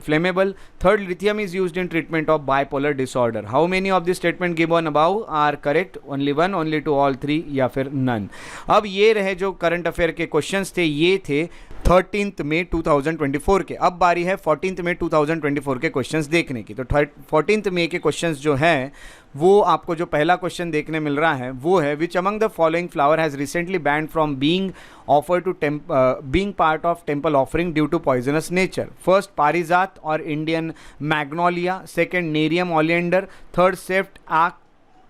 flammable. Third, lithium is used in treatment of bipolar disorder. How many of the statement given above are correct? Only one, only two, all three या फिर none. अब ये रहे जो करंट अफेयर के क्वेश्चंस थे, ये थे 13 मई 2024 के. अब बारी है 14 मई 2024 के क्वेश्चंस देखने की. तो 14 मई के क्वेश्चंस जो हैं वो आपको जो पहला क्वेश्चन देखने मिल रहा है वो है which among the following flower has recently banned from being offer to being part of temple offering due to poisonous nature. First, parijat और Indian magnolia. Second, nerium oleander. Third, सेफ्ट आक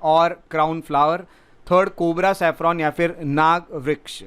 और crown flower. Third, cobra saffron या फिर नाग वृक्ष.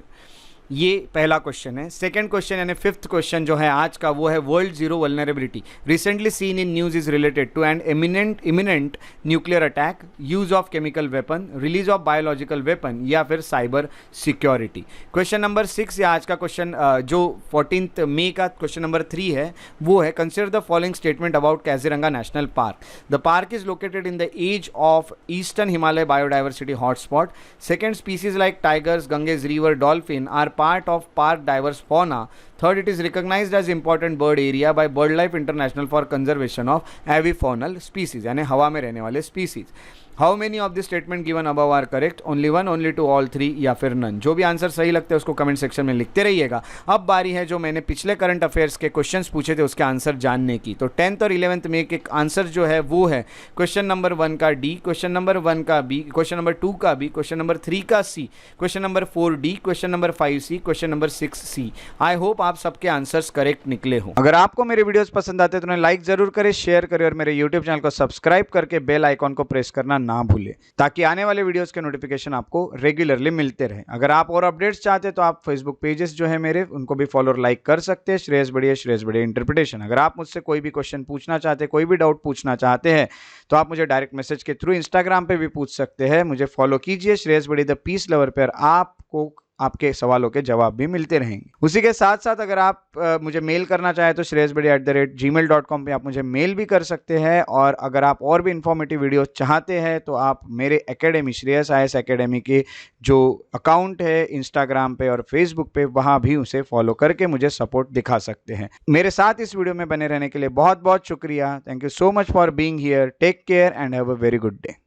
ये पहला क्वेश्चन है. सेकंड क्वेश्चन यानी 5th क्वेश्चन जो है आज का वो है world zero vulnerability recently seen in news is related to an imminent nuclear attack, use of chemical weapon, release of biological weapon या फिर साइबर सिक्योरिटी. क्वेश्चन नंबर 6 या आज का क्वेश्चन जो 14 मई का क्वेश्चन नंबर 3 है वो है consider the following statement about Kaziranga national park. The park is located in the edge of eastern Himalaya biodiversity hotspot. Second, species like tigers, Ganges river dolphin are part of park diverse fauna. Third, it is recognized as important bird area by BirdLife International for conservation of avifaunal species यानी हवा में रहने वाले species. How many of the statement given above are correct? Only one, only two, all three या फिर none. जो भी आंसर सही लगते हैं उसको कमेंट सेक्शन में लिखते रहिएगा. अब बारी है जो मैंने पिछले करंट अफेयर्स के क्वेश्चंस पूछे थे उसके आंसर जानने की. तो 10th और 11th में के आंसर जो है वो है क्वेश्चन नंबर 1 का डी, क्वेश्चन नंबर 1 का बी, क्वेश्चन नंबर 2 का बी, क्वेश्चन नंबर 3 का C, question number 4 D, question number 5 C, question number 6 C. I hope आप सबके आंसर्स करेक्ट निकले हो. अगर आपको मेरे वीडियोस पसंद आते हैं तो लाइक जरूर करें, शेयर करें और मेरे यूट्यूब चैनल को सब्सक्राइब करके बेल आइकॉन को प्रेस करना ना भूलें ताकि आने वाले वीडियोस के नोटिफिकेशन आपको रेगुलरली मिलते रहे. अगर आप और अपडेट्स चाहते हैं तो आप फेसबुक पेजेस जो है मेरे उनको भी फॉलो और लाइक कर सकते हैं. श्रेयस बढ़िया इंटरप्रिटेशन. अगर आप मुझसे कोई भी क्वेश्चन पूछना चाहते हैं, कोई भी डाउट पूछना चाहते हैं तो आप मुझे डायरेक्ट मैसेज के थ्रू इंस्टाग्राम पे भी पूछ सकते हैं. मुझे फॉलो कीजिए श्रेयस बढ़िया द पीस लवर पर. आपको आपके सवालों के जवाब भी मिलते रहेंगे. उसी के साथ साथ अगर आप मुझे मेल करना चाहे तो shreyasbadi@gmail.com पे आप मुझे मेल भी कर सकते हैं. और अगर आप और भी इंफॉर्मेटिव वीडियो चाहते हैं तो आप मेरे एकेडमी श्रेयस IAS एकेडमी के जो अकाउंट है इंस्टाग्राम पे और फेसबुक पे वहां भी उसे फॉलो करके मुझे सपोर्ट दिखा सकते हैं. मेरे साथ इस वीडियो में बने रहने के लिए बहुत बहुत शुक्रिया. Thank you so much for being here. Take care and have a very good day.